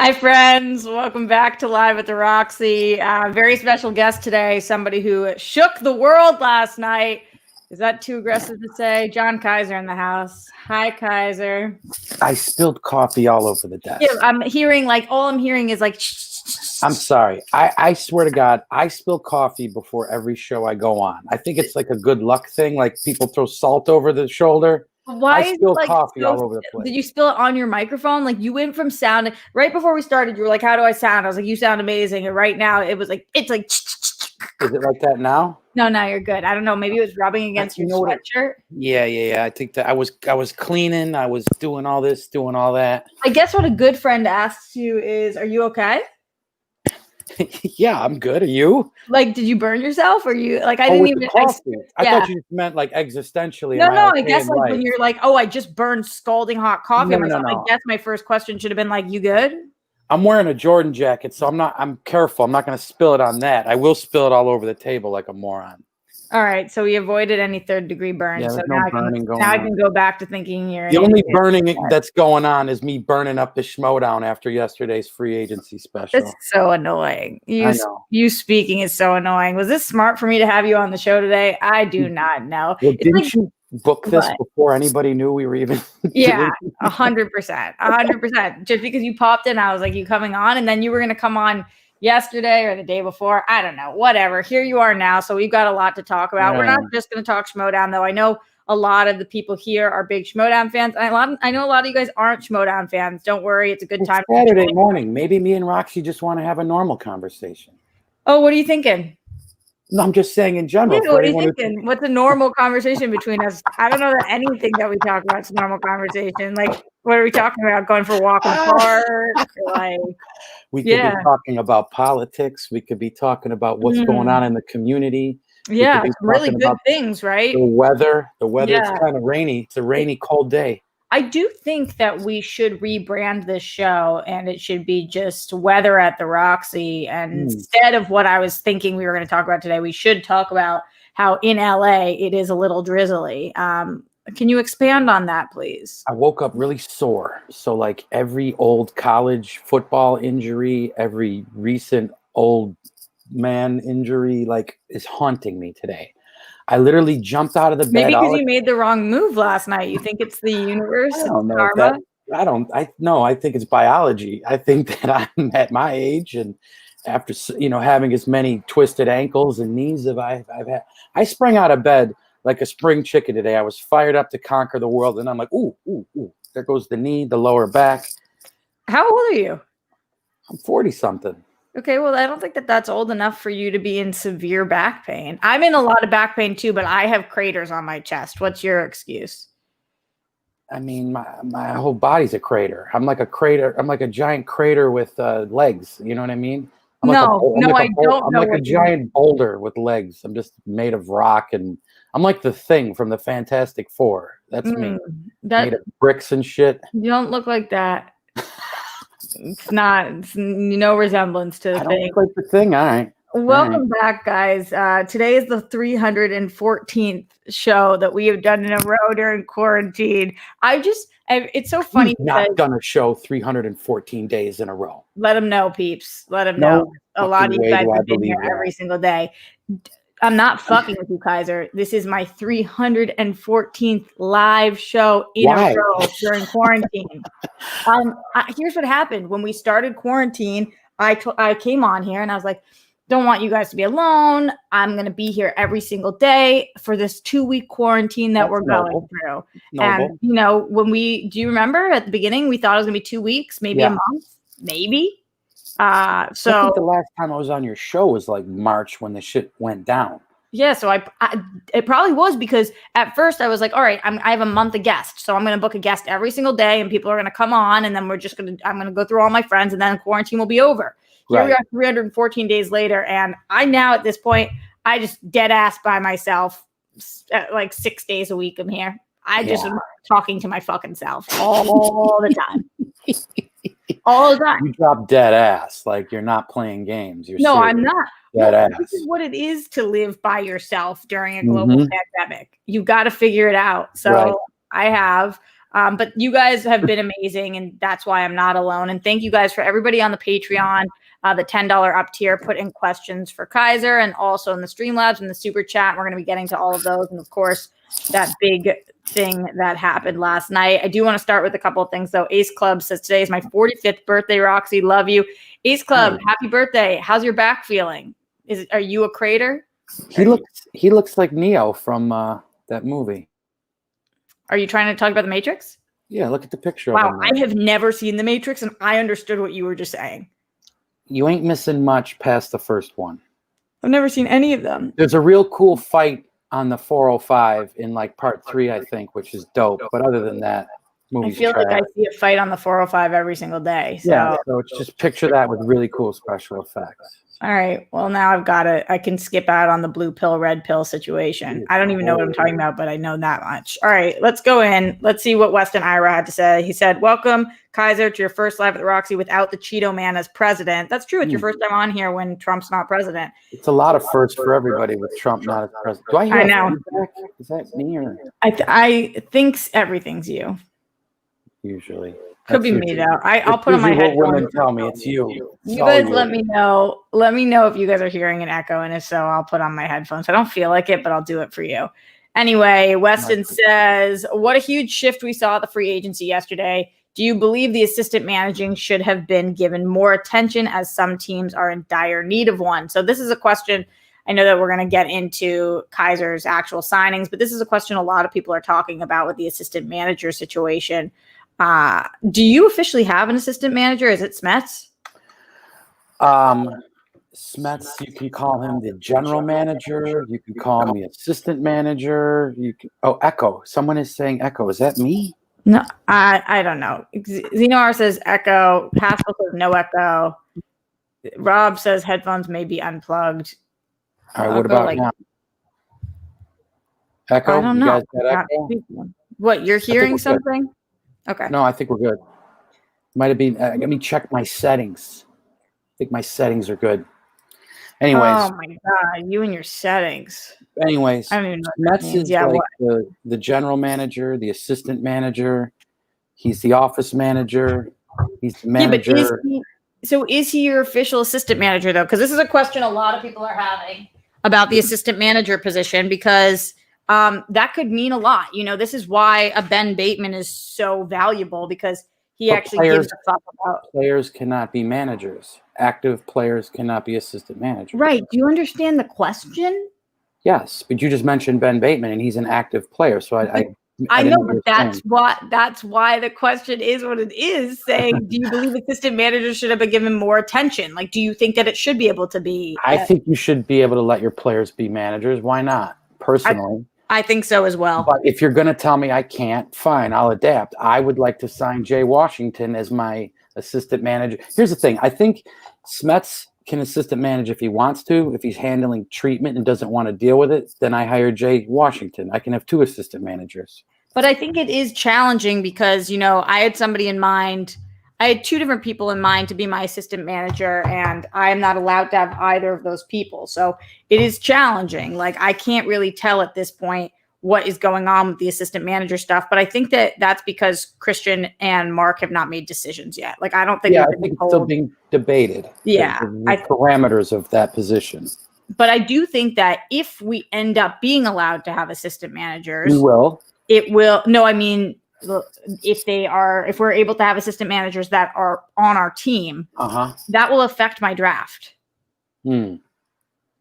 Hi, friends. Welcome back to Live at the Roxy. Very special guest today, somebody who shook the world last night. Is that too aggressive to say? John Kaiser in the house. Hi, Kaiser. I spilled coffee all over the desk. Yeah, I'm hearing all I'm hearing is I'm sorry. I swear to God, I spill coffee before every show I go on. I think it's like a good luck thing. Like people throw salt over the shoulder. Why I spill coffee all over the place. Did you spill it on your microphone? Like you went from sound right before we started. You were like, "How do I sound?" I was like, "You sound amazing." And right now, it was like it's like. Is it like that now? No, you're good. I don't know. Maybe it was rubbing against your sweatshirt. Yeah. I think that I was cleaning. I was doing all this, doing all that. I guess what a good friend asks you is, "Are you okay?" Yeah, I'm good. Are you? Like, did you burn yourself? Or you like? I didn't even. I thought you meant like existentially. No. I guess like when you're like, "Oh, I just burned scalding hot coffee." No. I guess my first question should have been like, "You good?" I'm wearing a Jordan jacket, so I'm careful. I'm not going to spill it on that. I will spill it all over the table like a moron. All right, so we avoided any third-degree burns. Yeah, so no burning going on. I can go back to thinking you're. The only burning that's going on is me burning up the Schmoedown after yesterday's free agency special. It's so annoying. I know. You speaking is so annoying. Was this smart for me to have you on the show today? I do not know. Well, didn't you book this before anybody knew we were even? Yeah, 100%, 100%. Just because you popped in, I was like, "You coming on?" And then you were going to come on yesterday or the day before. I don't know. Whatever. Here you are now. So we've got a lot to talk about. Yeah. We're not just going to talk Schmoedown, though. I know a lot of the people here are big Schmoedown fans. I know a lot of you guys aren't Schmoedown fans. Don't worry. It's a good time. Saturday morning. Maybe me and Roxy just want to have a normal conversation. Oh, what are you thinking? No, I'm just saying in general. Yeah, what are you thinking? What's a normal conversation between us? I don't know that anything that we talk about is a normal conversation. Like, what are we talking about? Going for a walk in the park? Like, we could be talking about politics. We could be talking about what's going on in the community. Yeah, really good things, right? The weather. It's kind of rainy. It's a rainy, cold day. I do think that we should rebrand this show and it should be just weather at the Roxy. And instead of what I was thinking we were going to talk about today, we should talk about how in LA it is a little drizzly. Can you expand on that, please? I woke up really sore. So like every old college football injury, every recent old man injury, like is haunting me today. I literally jumped out of the bed. Maybe because you made the wrong move last night. You think it's the universe? I don't know. I think it's biology. I think that I'm at my age and after, having as many twisted ankles and knees as I've had, I sprang out of bed like a spring chicken today. I was fired up to conquer the world. And I'm like, ooh, there goes the knee, the lower back. How old are you? I'm 40 something. Okay, well, I don't think that that's old enough for you to be in severe back pain. I'm in a lot of back pain too, but I have craters on my chest. What's your excuse? I mean, my whole body's a crater. I'm like a crater. I'm like a giant crater with legs. You know what I mean? I don't. I'm like a giant boulder with legs. I'm just made of rock, and I'm like the Thing from the Fantastic Four. That's me. Made of bricks and shit. You don't look like that. It's no resemblance to the Thing. I don't look like the Thing. All right. Welcome back, guys. Today is the 314th show that we have done in a row during quarantine. It's so funny. We've not done a show 314 days in a row. Let them know, peeps. Let them know. A lot of you guys have been here every single day. I'm not fucking with you, Kaiser. This is my 314th live show in a row during quarantine. Here's what happened. When we started quarantine, I came on here and I was like, don't want you guys to be alone. I'm going to be here every single day for this 2-week quarantine that we're going through. And, do you remember at the beginning, we thought it was going to be 2 weeks, maybe a month, maybe. I think the last time I was on your show was like March when the shit went down. Yeah, so it probably was because at first I was like, all right, I have a month of guests, so I'm going to book a guest every single day, and people are going to come on, and then I'm going to go through all my friends, and then quarantine will be over. Here we are 314 days later, and I now at this point, I just dead ass by myself, like 6 days a week I'm here. I just am talking to my fucking self all the time. All the time. You drop dead ass, like you're not playing games. No, serious. I'm not. Dead ass. This is what it is to live by yourself during a global pandemic. You got to figure it out. So I have But you guys have been amazing, and that's why I'm not alone. And thank you guys for everybody on the Patreon, the $10 up tier, put in questions for Kaiser, and also in the Streamlabs and the Super Chat. We're going to be getting to all of those. And of course, that big thing that happened last night. I do want to start with a couple of things, though. Ace Club says, today is my 45th birthday, Roxy. Love you. Ace Club, happy birthday. How's your back feeling? Are you a crater? He looks like Neo from that movie. Are you trying to talk about The Matrix? Yeah, look at the picture. Wow, I have never seen The Matrix, and I understood what you were just saying. You ain't missing much past the first one. I've never seen any of them. There's a real cool fight on the 405 in like part 3, I think, which is dope. But other than that, I feel like I see a fight on the 405 every single day. So. Yeah, so it's just picture that with really cool special effects. All right. Well, now I've got it. I can skip out on the blue pill, red pill situation. I don't even know what I'm talking about, but I know that much. All right. Let's go in. Let's see what Weston Ira had to say. He said, welcome, Kaiser, to your first live at the Roxy without the Cheeto Man as president. That's true. It's your first time on here when Trump's not president. It's a lot of firsts for everybody with Trump not as president. Do I hear feedback? Is that me or? I think everything's you. Usually. Could be me though. I'll put on my headphones. Women tell me it's you. You guys let me know. Let me know if you guys are hearing an echo, and if so, I'll put on my headphones. I don't feel like it, but I'll do it for you. Anyway, Weston says, what a huge shift we saw at the free agency yesterday. Do you believe the assistant managing should have been given more attention, as some teams are in dire need of one? So this is a question. I know that we're going to get into Kaiser's actual signings, but this is a question a lot of people are talking about with the assistant manager situation. Do you officially have an assistant manager? Is it Smets? Smets, you can call him the general manager. You can call him the assistant manager. Echo. Someone is saying Echo. Is that me? No, I don't know. Xenar says Echo. Haskell says no Echo. Rob says headphones may be unplugged. All right, what about now? Echo? I don't know. You guys got Echo? What, you're hearing something? Good. Okay. No, I think we're good. Might have been. Let me check my settings. I think my settings are good. Anyways. Oh my God, you and your settings. Anyways, I don't even know. Smets is like the general manager, the assistant manager. He's the office manager. He's the manager. Yeah, but is he your official assistant manager though? Because this is a question a lot of people are having about the assistant manager position, because that could mean a lot. You know, this is why a Ben Bateman is so valuable, because he actually gives a fuck about. Players cannot be managers. Active players cannot be assistant managers. Right. Do you understand the question? Yes, but you just mentioned Ben Bateman, and he's an active player. So I know, but that's why the question is what it is, saying, do you believe assistant managers should have been given more attention? Like, do you think that it should be able to be? I think you should be able to let your players be managers. Why not? Personally. I think so as well. But if you're going to tell me I can't, fine, I'll adapt. I would like to sign Jay Washington as my assistant manager. Here's the thing. I think Smets can assistant manage if he wants to. If he's handling treatment and doesn't want to deal with it, then I hire Jay Washington. I can have 2 assistant managers. But I think it is challenging because, you know, I had somebody in mind. I had 2 different people in mind to be my assistant manager, and I am not allowed to have either of those people. So it is challenging. Like, I can't really tell at this point what is going on with the assistant manager stuff. But I think that that's because Christian and Mark have not made decisions yet. Like, I don't think. Yeah, I think it's still being debated. Yeah. The parameters of that position. But I do think that if we end up being allowed to have assistant managers. We will. It will. No, I mean, if we're able to have assistant managers that are on our team, that will affect my draft.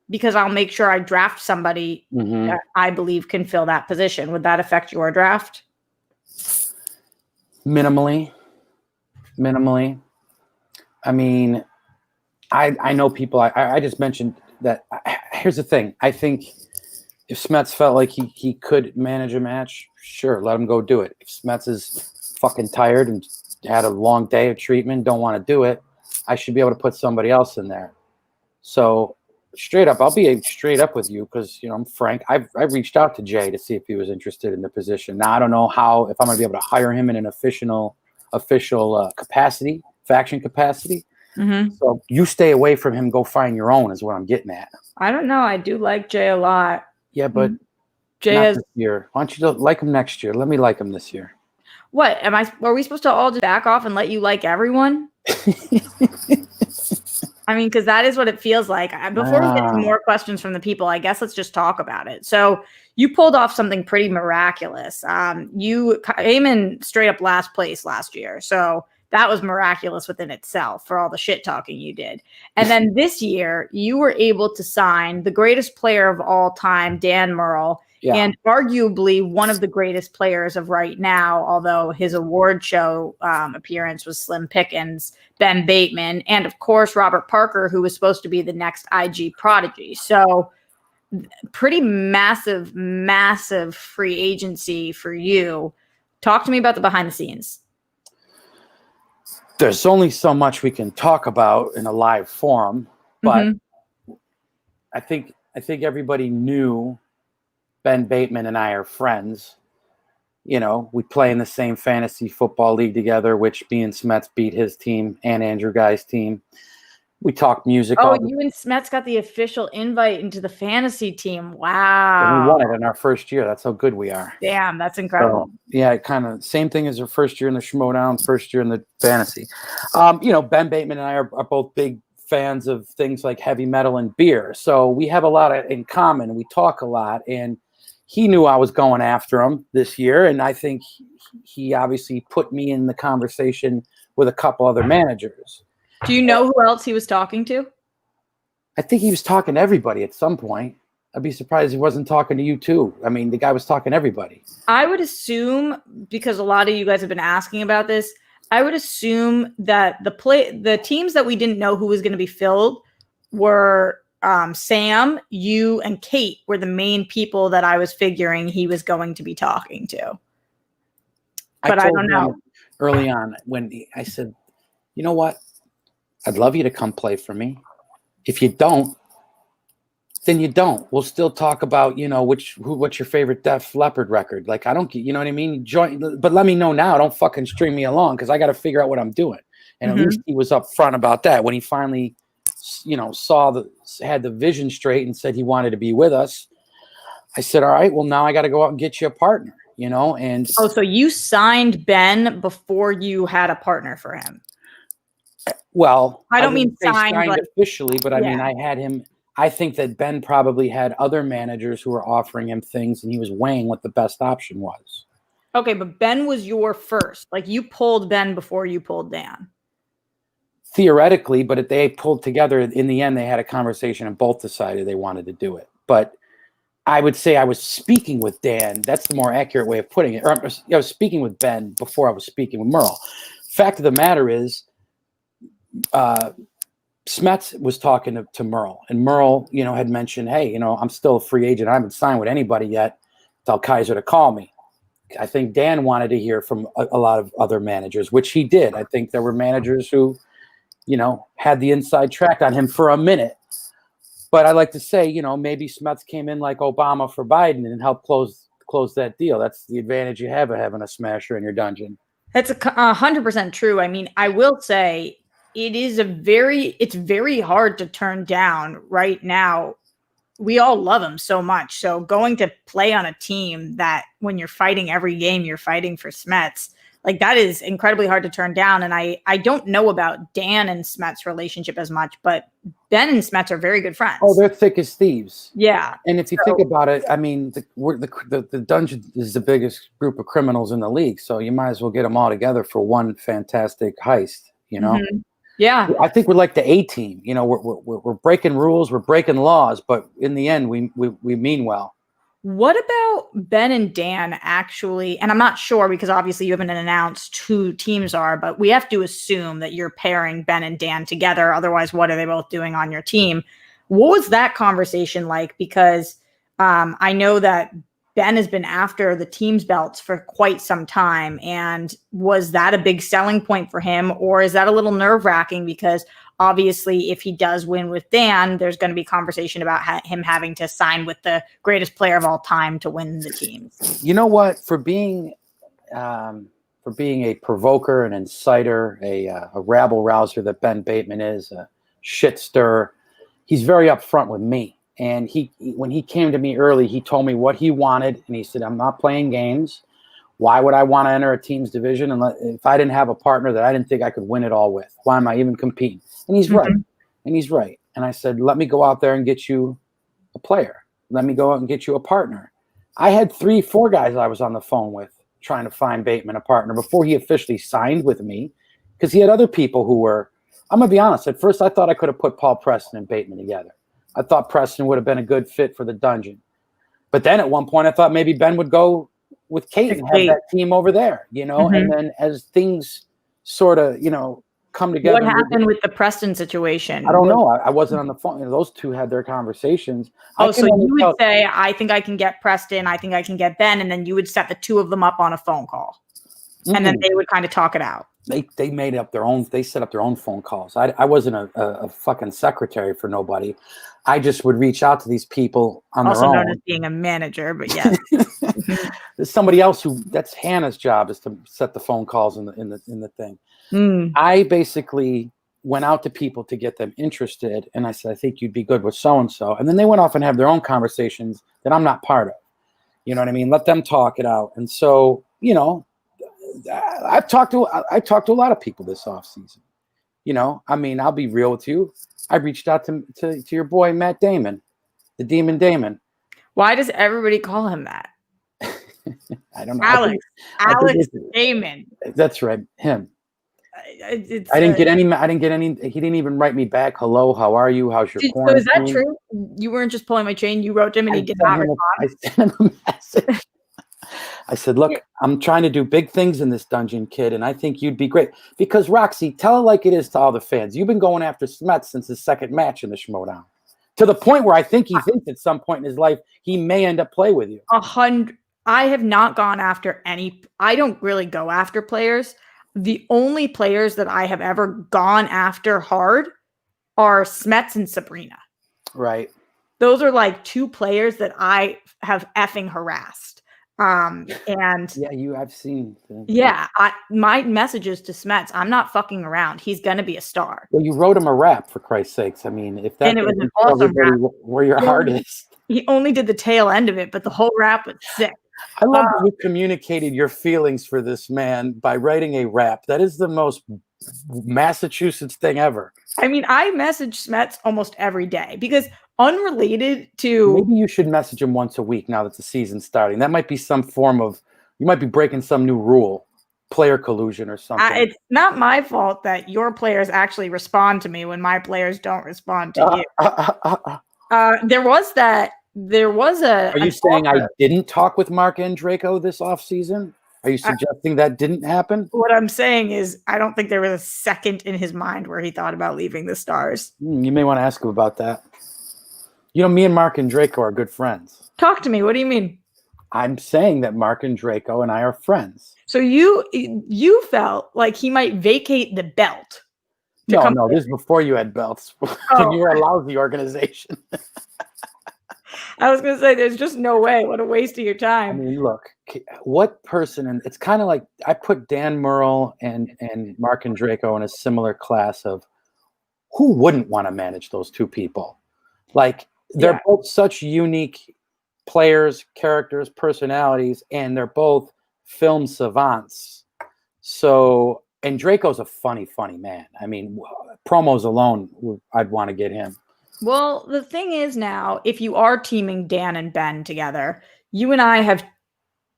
Because I'll make sure I draft somebody that I believe can fill that position. Would that affect your draft? Minimally. I mean, I know people. I just mentioned that. Here's the thing. I think if Smets felt like he could manage a match, sure, let him go do it. If Smets is fucking tired and had a long day of treatment, don't want to do it, I should be able to put somebody else in there. So straight up, I'll be straight up with you because, you know, I'm frank. I've reached out to Jay to see if he was interested in the position. Now, I don't know if I'm going to be able to hire him in an official capacity, faction capacity. So you stay away from him. Go find your own is what I'm getting at. I don't know. I do like Jay a lot. Yeah, but Jay has this year. Why don't you like him next year? Let me like him this year. What am I? Are we supposed to all just back off and let you like everyone? I mean, because that is what it feels like. Before we get to more questions from the people, I guess let's just talk about it. So you pulled off something pretty miraculous. You came in straight up last place last year. So that was miraculous within itself for all the shit talking you did. And then this year, you were able to sign the greatest player of all time, Dan Murrell, and arguably one of the greatest players of right now, although his award show appearance was slim pickings, Ben Bateman, and of course, Robert Parker, who was supposed to be the next IG prodigy. So pretty massive, massive free agency for you. Talk to me about the behind the scenes. There's only so much we can talk about in a live forum, but I think everybody knew Ben Bateman and I are friends. You know, we play in the same fantasy football league together, which me and Smets beat his team and Andrew Guy's team. We talk music. Oh, you and Smets got the official invite into the fantasy team. Wow. We won it in our first year. That's how good we are. Damn, that's incredible. So, yeah, kind of same thing as our first year in the Schmoedown, first year in the fantasy. You know, Ben Bateman and I are both big fans of things like heavy metal and beer. So we have a lot in common. We talk a lot. And he knew I was going after him this year. And I think he obviously put me in the conversation with a couple other managers. Do you know who else he was talking to? I think he was talking to everybody at some point. I'd be surprised he wasn't talking to you too. I mean, the guy was talking to everybody. I would assume, because a lot of you guys have been asking about this, I would assume that the teams that we didn't know who was going to be filled were Sam, you, and Kate were the main people that I was figuring he was going to be talking to. But I don't know. Early on, when I said, you know what? I'd love you to come play for me. If you don't, then you don't. We'll still talk about, you know, what's your favorite Def Leppard record. Like, I don't get, you know what I mean? Join, but let me know now. Don't fucking string me along because I got to figure out what I'm doing. And at least he was upfront about that when he finally, you know, had the vision straight and said he wanted to be with us. I said, all right, well, now I got to go out and get you a partner, you know? And so you signed Ben before you had a partner for him. Well, I don't mean signed officially, but I mean, I had him. I think that Ben probably had other managers who were offering him things and he was weighing what the best option was. Okay, but Ben was your first. Like, you pulled Ben before you pulled Dan. Theoretically, but if they pulled together, in the end, they had a conversation and both decided they wanted to do it. But I would say I was speaking with Dan. That's the more accurate way of putting it. Or I was speaking with Ben before I was speaking with Merle. Fact of the matter is, Smets was talking to Merle, and Merle, you know, had mentioned, hey, you know, I'm still a free agent. I haven't signed with anybody yet. Tell Kaiser to call me. I think Dan wanted to hear from a lot of other managers, which he did. I think there were managers who, you know, had the inside track on him for a minute. But I like to say, you know, maybe Smets came in like Obama for Biden and helped close that deal. That's the advantage you have of having a smasher in your dungeon. That's 100% true. I mean, I will say, it's very hard to turn down right now. We all love him so much. So going to play on a team that when you're fighting every game, you're fighting for Smets, like that is incredibly hard to turn down. And I don't know about Dan and Smets' relationship as much, but Ben and Smets are very good friends. Oh, they're thick as thieves. Yeah. And if you think about it, I mean, the dungeon is the biggest group of criminals in the league. So you might as well get them all together for one fantastic heist, you know? Yeah, I think we're like the A team. You know, we're breaking rules, we're breaking laws, but in the end, we mean well. What about Ben and Dan actually? And I'm not sure because obviously you haven't announced who teams are, but we have to assume that you're pairing Ben and Dan together. Otherwise, what are they both doing on your team? What was that conversation like? Because I know that Ben has been after the team's belts for quite some time. And was that a big selling point for him? Or is that a little nerve-wracking? Because obviously, if he does win with Dan, there's going to be conversation about him having to sign with the greatest player of all time to win the teams. You know what? For being a provoker, an inciter, a rabble rouser that Ben Bateman is, a shit stirrer, he's very upfront with me. And when he came to me early, he told me what he wanted. And he said, I'm not playing games. Why would I want to enter a team's division if I didn't have a partner that I didn't think I could win it all with? Why am I even competing? And he's right. And he's right. And I said, let me go out there and get you a player. Let me go out and get you a partner. I had 3-4 guys I was on the phone with trying to find Bateman a partner before he officially signed with me, because he had other people who were, I'm going to be honest, at first I thought I could have put Paul Preston and Bateman together. I thought Preston would have been a good fit for the dungeon. But then at one point I thought maybe Ben would go with Kate and have that team over there, and then as things sort of, come together. What happened with the Preston situation? I don't know. I wasn't on the phone. Those two had their conversations. Oh, so you would say, I think I can get Preston. I think I can get Ben. And then you would set the two of them up on a phone call. And then they would kind of talk it out. They made up their own. They set up their own phone calls. I wasn't a fucking secretary for nobody. I just would reach out to these people on their own. Also known as being a manager, but yes. There's somebody else that's Hannah's job is to set the phone calls in the thing. I basically went out to people to get them interested, and I said, I think you'd be good with so-and-so. And then they went off and have their own conversations that I'm not part of. You know what I mean? Let them talk it out. And so, I've talked to a lot of people this offseason. I mean, I'll be real with you. I reached out to your boy, Matt Damon, the Demon Damon. Why does everybody call him that? I don't know. Alex Damon. That's right. Him. I didn't get any. He didn't even write me back. Hello, how are you? How's your quarantine? So is that true? You weren't just pulling my chain. You wrote to him and he did not respond. I sent him a message. I said, look, I'm trying to do big things in this dungeon, kid, and I think you'd be great. Because, Roxy, tell it like it is to all the fans. You've been going after Smets since his second match in the Schmoedown, to the point where I think he thinks at some point in his life he may end up playing with you. 100. I have not gone after any. I don't really go after players. The only players that I have ever gone after hard are Smets and Sabrina. Right. Those are like two players that I have effing harassed. And yeah, I've seen. My messages to Smets, I'm not fucking around. He's going to be a star. Well, you wrote him a rap, for Christ's sakes. I mean, if that and it was an awesome rap. Where your heart is. He only did the tail end of it, but the whole rap was sick. I love that you communicated your feelings for this man by writing a rap. That is the most Massachusetts thing ever. I mean, I message Smets almost every day because unrelated to... Maybe you should message him once a week now that the season's starting. That might be some form of... You might be breaking some new rule, player collusion or something. It's not my fault that your players actually respond to me when my players don't respond to you. There was a... Are you saying I didn't talk with Mark and Draco this offseason? Are you suggesting that didn't happen? What I'm saying is I don't think there was a second in his mind where he thought about leaving the Stars. You may want to ask him about that. Me and Mark and Draco are good friends. Talk to me. What do you mean? I'm saying that Mark and Draco and I are friends. So you felt like he might vacate the belt. No, this is before you had belts. And you were a lousy organization. I was going to say, there's just no way. What a waste of your time. I mean, look, what person, and it's kind of like I put Dan Murrell and Mark and Draco in a similar class of who wouldn't want to manage those two people? Like, they're both such unique players, characters, personalities, and they're both film savants. So, and Draco's a funny man. I mean, promos alone, I'd want to get him. Well, the thing is now, if you are teaming Dan and Ben together, you and I have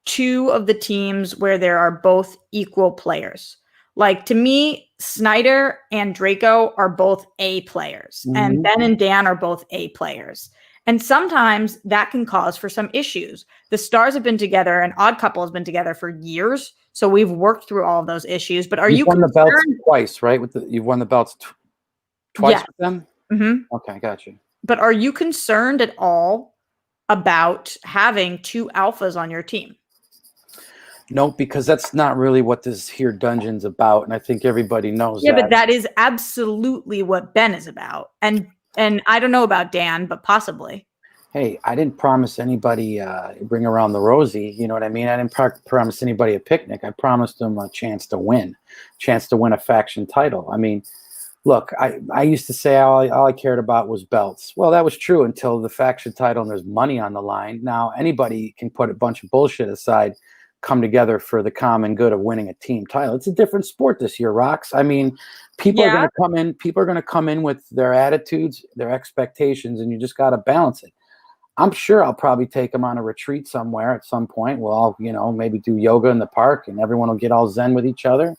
two of the teams where there are both equal players. Like, to me, Snyder and Draco are both A players, and Ben and Dan are both A players. And sometimes that can cause for some issues. The Stars have been together, and Odd Couple has been together for years, so we've worked through all of those issues. But you've won the belts twice, right? You've won the belts twice with them? Mm-hmm. Okay, got you. But are you concerned at all about having two alphas on your team? No, because that's not really what this here dungeon's about, and I think everybody knows that. Yeah, but that is absolutely what Ben is about. And I don't know about Dan, but possibly. Hey, I didn't promise anybody bring around the Rosie. You know what I mean? I didn't promise anybody a picnic. I promised them a chance to win a faction title. I mean, look, I used to say all I cared about was belts. Well, that was true until the faction title and there's money on the line. Now, anybody can put a bunch of bullshit aside come together for the common good of winning a team title. It's a different sport this year, Rox. I mean, people are going to come in. People are going to come in with their attitudes, their expectations, and you just got to balance it. I'm sure I'll probably take them on a retreat somewhere at some point. We'll all, maybe do yoga in the park, and everyone will get all zen with each other,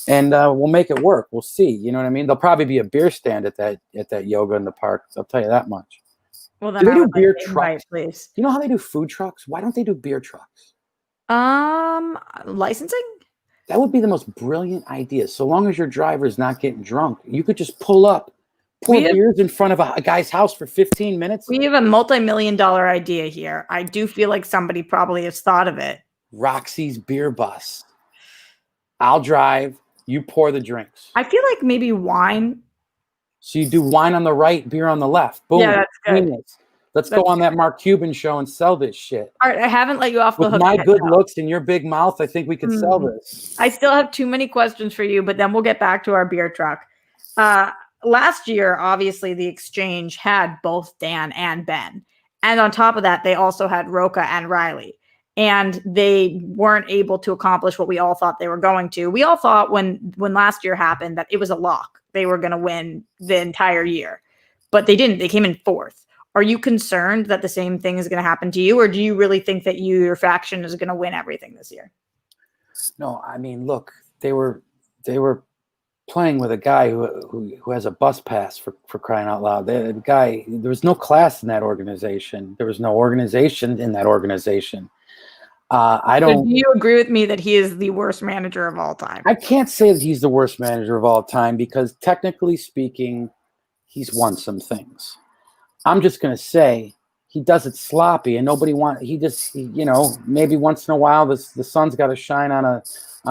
and we'll make it work. We'll see. You know what I mean? There'll probably be a beer stand at that yoga in the park. I'll tell you that much. Well, then do they do beer trucks? Invite, please. You know how they do food trucks? Why don't they do beer trucks? Licensing? That would be the most brilliant idea. So long as your driver is not getting drunk, you could just pull up, pour beers in front of a guy's house for 15 minutes. We have a multi-million-dollar idea here. I do feel like somebody probably has thought of it. Roxy's beer bus. I'll drive. You pour the drinks. I feel like maybe wine. So you do wine on the right, beer on the left. Boom. Yeah, that's good. Let's go on that Mark Cuban show and sell this shit. All right, I haven't let you off the hook. With my good looks and your big mouth, I think we could sell this. I still have too many questions for you, but then we'll get back to our beer truck. Last year, obviously, the exchange had both Dan and Ben. And on top of that, they also had Roca and Riley. And they weren't able to accomplish what we all thought they were going to. We all thought when last year happened that it was a lock. They were going to win the entire year. But they didn't. They came in fourth. Are you concerned that the same thing is going to happen to you? Or do you really think that your faction is going to win everything this year? No, I mean, look, they were playing with a guy who has a bus pass for crying out loud. There was no class in that organization. There was no organization in that organization. Do you agree with me that he is the worst manager of all time? I can't say that he's the worst manager of all time because technically speaking, he's won some things. I'm just going to say he does it sloppy and nobody wants, maybe once in a while the sun's got to shine on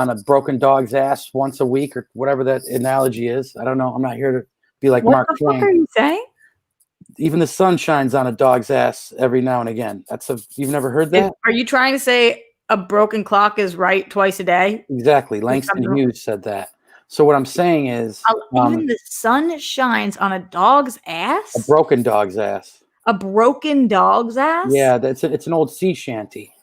a broken dog's ass once a week or whatever that analogy is. I don't know. I'm not here to be like Mark Twain. What the fuck are you saying? Even the sun shines on a dog's ass every now and again. You've never heard that? Are you trying to say a broken clock is right twice a day? Exactly. Langston Hughes said that. So what I'm saying is, even the sun shines on a dog's ass. A broken dog's ass. A broken dog's ass? Yeah, it's an old sea shanty.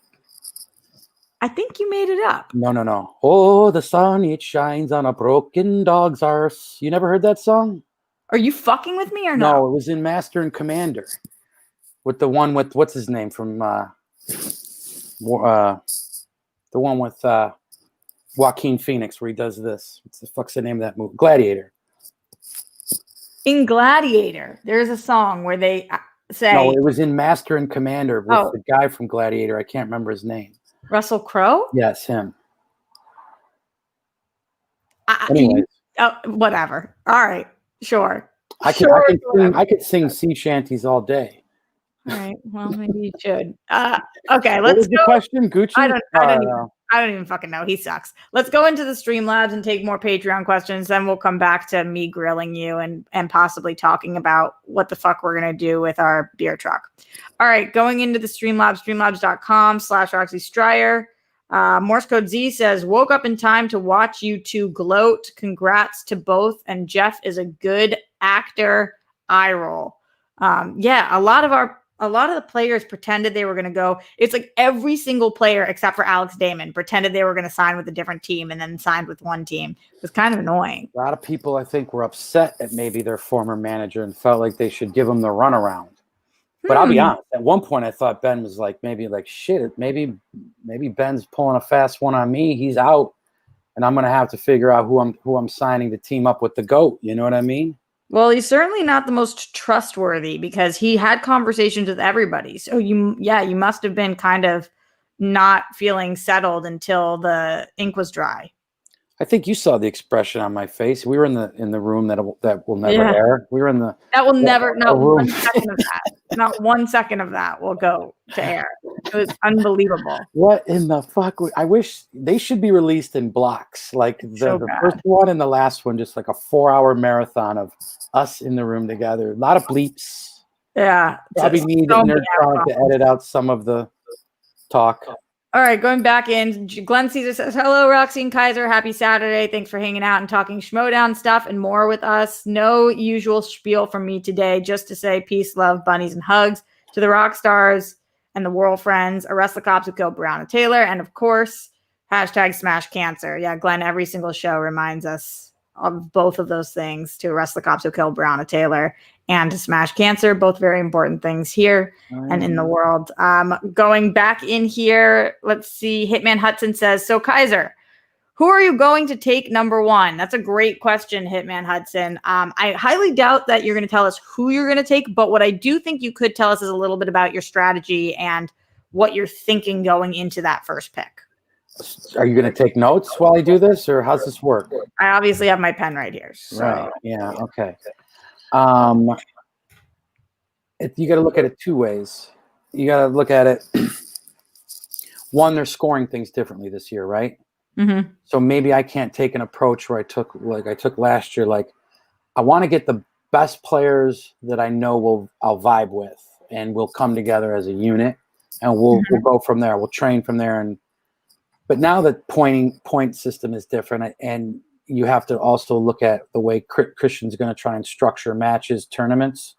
I think you made it up. No. Oh, the sun, it shines on a broken dog's arse. You never heard that song? Are you fucking with me or no? No, it was in Master and Commander. With the one with, what's his name from, the one with Joaquin Phoenix where he does this. What's the fuck's the name of that movie? Gladiator. In Gladiator, there's a song where they say... No, it was in Master and Commander with the guy from Gladiator. I can't remember his name. Russell Crowe? Yes, him. Anyways. Whatever. All right. Sure. I could sing sea shanties all day. All right. Well, maybe you should. Okay, let's go. What was the question, Gucci? I don't even fucking know. He sucks. Let's go into the Streamlabs and take more Patreon questions. Then we'll come back to me grilling you and possibly talking about what the fuck we're going to do with our beer truck. All right. Going into the Streamlabs, streamlabs.com/Roxy Stryer. Morse Code Z says, woke up in time to watch you two gloat. Congrats to both. And Jeff is a good actor. Eye roll. Yeah, a lot of the players pretended they were going to go. It's like every single player except for Alex Damon pretended they were going to sign with a different team and then signed with one team. It was kind of annoying. A lot of people, I think, were upset at maybe their former manager and felt like they should give him the runaround. But I'll be honest. At one point, I thought Ben was shit. Maybe Ben's pulling a fast one on me. He's out, and I'm going to have to figure out who I'm signing to team up with the GOAT. You know what I mean? Well, he's certainly not the most trustworthy because he had conversations with everybody. So you must have been kind of not feeling settled until the ink was dry. I think you saw the expression on my face. We were in the room that will never air. We were in the that will never. Not 1 second of that. Not 1 second of that will go to air. It was unbelievable. What in the fuck? I wish they should be released in blocks, like the first one and the last one, just like a 4-hour marathon of us in the room together. A lot of bleeps. Yeah, probably need Nerd trying to edit out some of the talk. All right, going back in, Glenn Caesar says, hello, Roxy and Kaiser. Happy Saturday. Thanks for hanging out and talking Schmoedown stuff and more with us. No usual spiel from me today, just to say peace, love, bunnies, and hugs to the rock stars and the world friends, arrest the cops who killed Breonna Taylor, and of course, Hashtag smash cancer. Yeah, Glenn, every single show reminds us of both of those things, to arrest the cops who killed Breonna Taylor and to smash cancer, both very important things here and in the world. Going back in here, let's see. Hitman Hudson says, so Kaiser, who are you going to take number one? That's a great question, Hitman Hudson. I highly doubt that you're going to tell us who you're going to take, but what I do think you could tell us is a little bit about your strategy and what you're thinking going into that first pick. Are you going to take notes while I do this, or how's this work? I obviously have my pen right here. So. Right. Yeah. Okay. You got to look at it two ways. You got to look at it. One, they're scoring things differently this year, right? Mm-hmm. So maybe I can't take an approach where I took last year. Like, I want to get the best players that I know I'll vibe with, and we'll come together as a unit, and we'll go from there. We'll train from there. But now the point system is different, and you have to also look at the way Christian's going to try and structure matches, tournaments.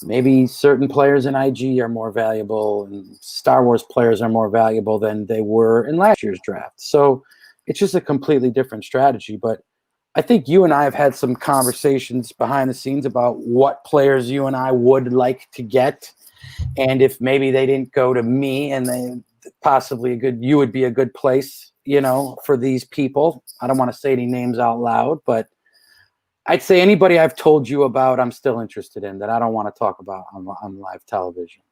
Maybe certain players in IG are more valuable, and Star Wars players are more valuable than they were in last year's draft. So it's just a completely different strategy. But I think you and I have had some conversations behind the scenes about what players you and I would like to get, and if maybe they didn't go to me, and they possibly you would be a good place, for these people. I don't want to say any names out loud, but I'd say anybody I've told you about, I'm still interested in, that I don't want to talk about on live television.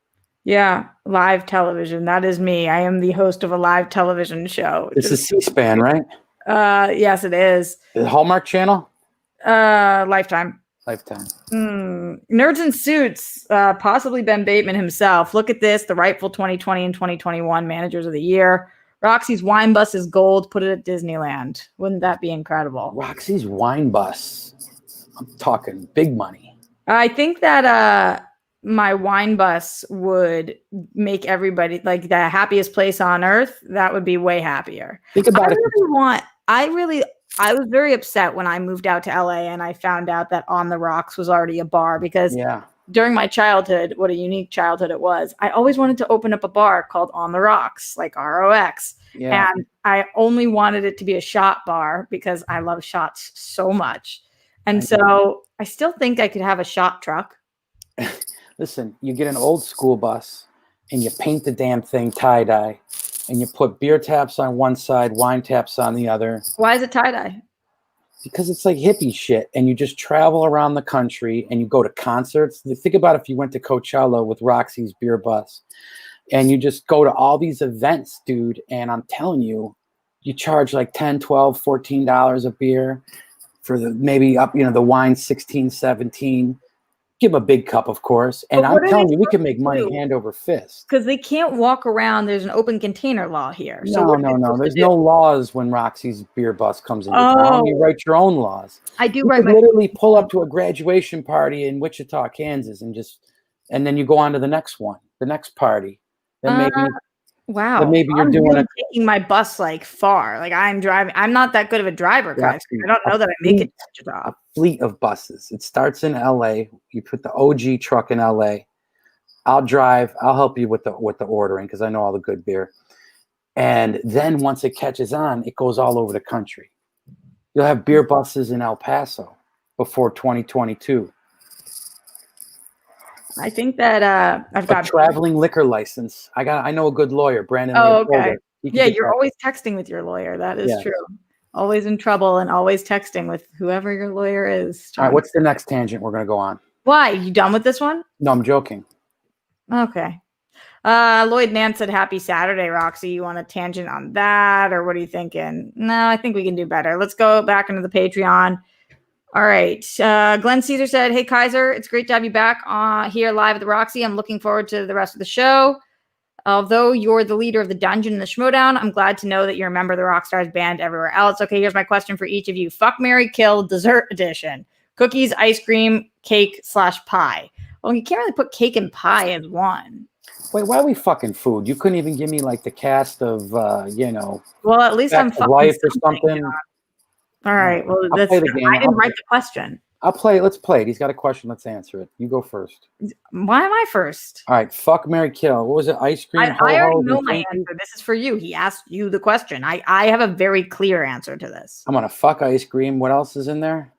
Yeah, live television. That is me. I am the host of a live television show. This is C-SPAN, right? Yes, it is. The Hallmark Channel? Lifetime. Lifetime. Nerds in Suits, possibly Ben Bateman himself. Look at this, the rightful 2020 and 2021 managers of the year. Roxy's wine bus is gold. Put it at Disneyland. Wouldn't that be incredible? Roxy's wine bus. I'm talking big money. I think that my wine bus would make everybody, like, the happiest place on earth. That would be way happier. Think about it. I was very upset when I moved out to LA and I found out that On the Rocks was already a bar, because during my childhood, what a unique childhood it was. I always wanted to open up a bar called On the Rocks, like ROX. Yeah. And I only wanted it to be a shot bar because I love shots so much. And so I still think I could have a shot truck. Listen, you get an old school bus and you paint the damn thing tie-dye, and you put beer taps on one side, wine taps on the other. Why is it tie-dye? Because it's like hippie shit, and you just travel around the country and you go to concerts. Think about if you went to Coachella with Roxy's beer bus, and you just go to all these events, dude, and I'm telling you, you charge like $10, $12, $14 a beer for maybe up, the wine 16, 17. Give them a big cup, of course. And I'm telling you, we can make money hand over fist. Because they can't walk around. There's an open container law here. No. There's no laws when Roxy's beer bus comes into town. You write your own laws. I do write. Literally pull up to a graduation party in Wichita, Kansas, and then you go on to the next one, the next party. Then maybe. Wow. Then maybe you're taking my bus like far. Like, I'm driving. I'm not that good of a driver, guys. I don't know that I make it to Wichita. A fleet of buses. It starts in LA. You put the OG truck in LA. I'll drive. I'll help you with the ordering, because I know all the good beer. And then once it catches on, it goes all over the country. You'll have beer buses in El Paso before 2022. I think that I've got a traveling liquor license. I know a good lawyer, Brandon. Oh, okay. Yeah, you're always texting with your lawyer. That is true. Always in trouble and always texting with whoever your lawyer is. All right, what's the next tangent we're going to go on? Why? You done with this one? No, I'm joking. Okay. Lloyd Nance said, happy Saturday, Roxy. You want a tangent on that, or what are you thinking? No, I think we can do better. Let's go back into the Patreon. All right. Glenn Caesar said, hey, Kaiser, it's great to have you back here live at the Roxy. I'm looking forward to the rest of the show. Although you're the leader of the dungeon in the Schmoedown, I'm glad to know that you're a member of the Rockstars band everywhere else. Okay, here's my question for each of you. Fuck, marry, kill, dessert edition. Cookies, ice cream, cake / pie. Well, you can't really put cake and pie as one. Wait, why are we fucking food? You couldn't even give me like the cast of, Well, at least I'm fucking life or something. All right. Well, I didn't write the question. Let's play it. He's got a question. Let's answer it. You go first. Why am I first? All right. Fuck, marry, kill. What was it? Ice cream? I already know my answer. This is for you. He asked you the question. I have a very clear answer to this. I'm gonna fuck ice cream. What else is in there?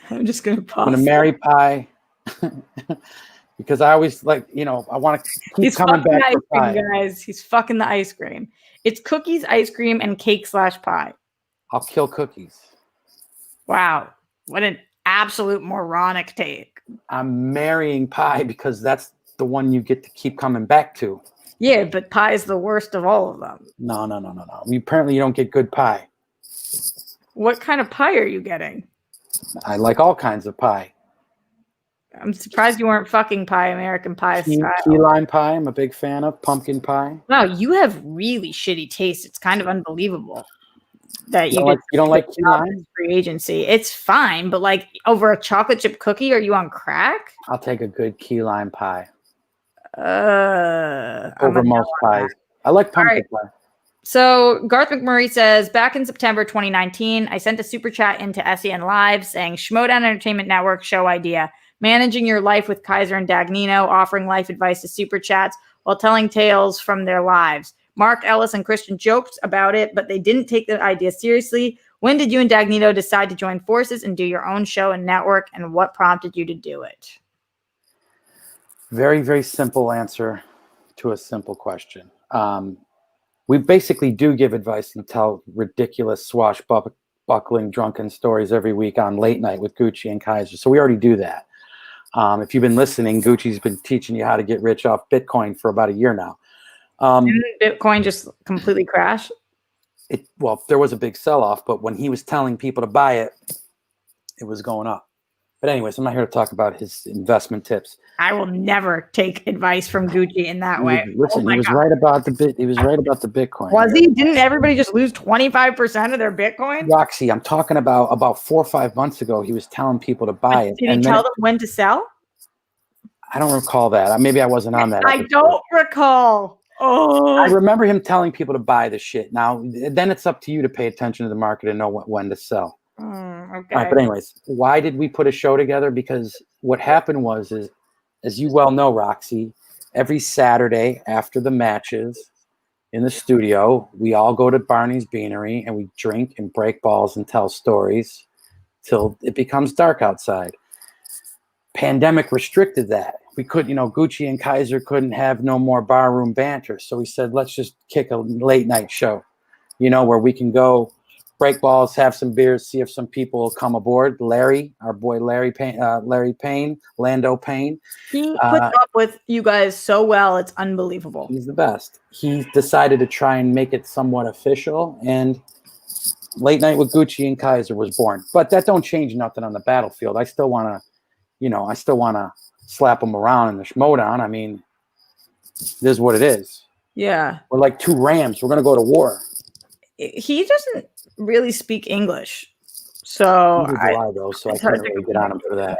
I'm just gonna pause. I'm gonna marry pie. Because I always I want to keep coming back for pie. Guys, he's fucking the ice cream. It's cookies, ice cream, and cake/pie. I'll kill cookies. Wow. What an absolute moronic take. I'm marrying pie because that's the one you get to keep coming back to. Yeah, but pie is the worst of all of them. No. Apparently you don't get good pie. What kind of pie are you getting? I like all kinds of pie. I'm surprised you weren't fucking pie, American Pie style. Key lime pie, I'm a big fan of. Pumpkin pie. Wow, you have really shitty taste. It's kind of unbelievable that you don't like key lime? Free agency. It's fine, but like over a chocolate chip cookie, are you on crack? I'll take a good key lime pie. Over most pies. I like pumpkin pie. So Garth McMurray says, back in September 2019, I sent a super chat into SEN Live saying, Schmoedown Entertainment Network show idea. Managing your life with Kaiser and Dagnino, offering life advice to super chats while telling tales from their lives. Mark Ellis and Christian joked about it, but they didn't take the idea seriously. When did you and Dagnino decide to join forces and do your own show and network, and what prompted you to do it? Very, very simple answer to a simple question. We basically do give advice and tell ridiculous swashbuckling drunken stories every week on Late Night with Gucci and Kaiser. So we already do that. If you've been listening, Gucci's been teaching you how to get rich off Bitcoin for about a year now. Didn't Bitcoin just completely crash? There was a big sell-off, but when he was telling people to buy it, it was going up. But anyways, I'm not here to talk about his investment tips. I will never take advice from Gucci in that way. Listen, he was right about the Bitcoin. Was he? Didn't everybody just lose 25% of their Bitcoin? Roxy, I'm talking about 4 or 5 months ago. He was telling people to buy it. Did he tell them when to sell? I don't recall that. Maybe I wasn't on that. I don't recall. Oh, I remember him telling people to buy the shit. Now, then it's up to you to pay attention to the market and know when to sell. Okay. All right, but anyways, why did we put a show together? Because what happened was, as you well know, Roxy, every Saturday after the matches in the studio, we all go to Barney's Beanery and we drink and break balls and tell stories till it becomes dark outside. Pandemic restricted that. We couldn't, Gucci and Kaiser couldn't have no more barroom banter. So we said, let's just kick a late night show, where we can go break balls, have some beers, see if some people will come aboard. Larry, our boy Larry Payne, Lando Payne. He puts up with you guys so well. It's unbelievable. He's the best. He decided to try and make it somewhat official, and Late Night with Gucci and Kaiser was born. But that don't change nothing on the battlefield. I still want to, slap them around in the Schmoedown. I mean, it is what it is. Yeah. We're like 2 rams. We're going to go to war. He doesn't really speak English. So I can't really get on him for that.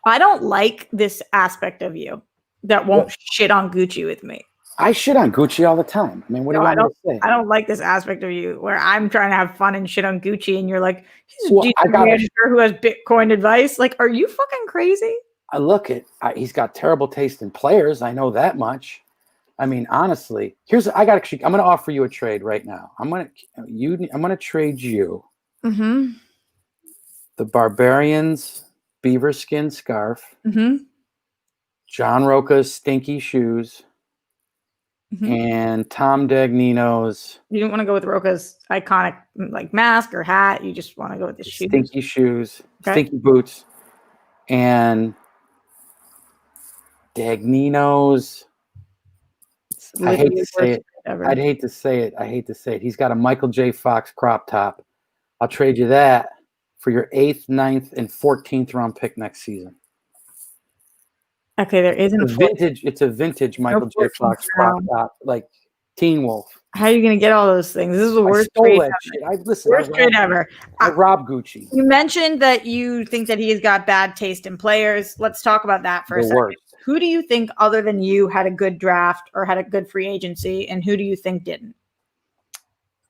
I don't like this aspect of you that won't shit on Gucci with me. I shit on Gucci all the time. I mean, what do you want me to say? I don't like this aspect of you where I'm trying to have fun and shit on Gucci and you're like, he's a decent manager who has Bitcoin advice. Like, are you fucking crazy? He's got terrible taste in players. I know that much. I mean, honestly, I'm going to offer you a trade right now. I'm going to trade you the Barbarians beaver skin scarf, John Roca's stinky shoes, and Tom Dagnino's. You didn't want to go with Roca's iconic mask or hat. You just want to go with the shoes. Stinky shoes, stinky boots, and Dagnino's. I hate to say it. I'd hate to say it. He's got a Michael J. Fox crop top. I'll trade you that for your 8th, 9th, and 14th round pick next season. Okay, there isn't It's a vintage Michael J. Fox crop top, like Teen Wolf. How are you going to get all those things? This is the worst trade ever. Worst trade ever. I robbed Gucci. You mentioned that you think that he has got bad taste in players. Let's talk about that for a second. Worst. Who do you think, other than you, had a good draft or had a good free agency, and who do you think didn't?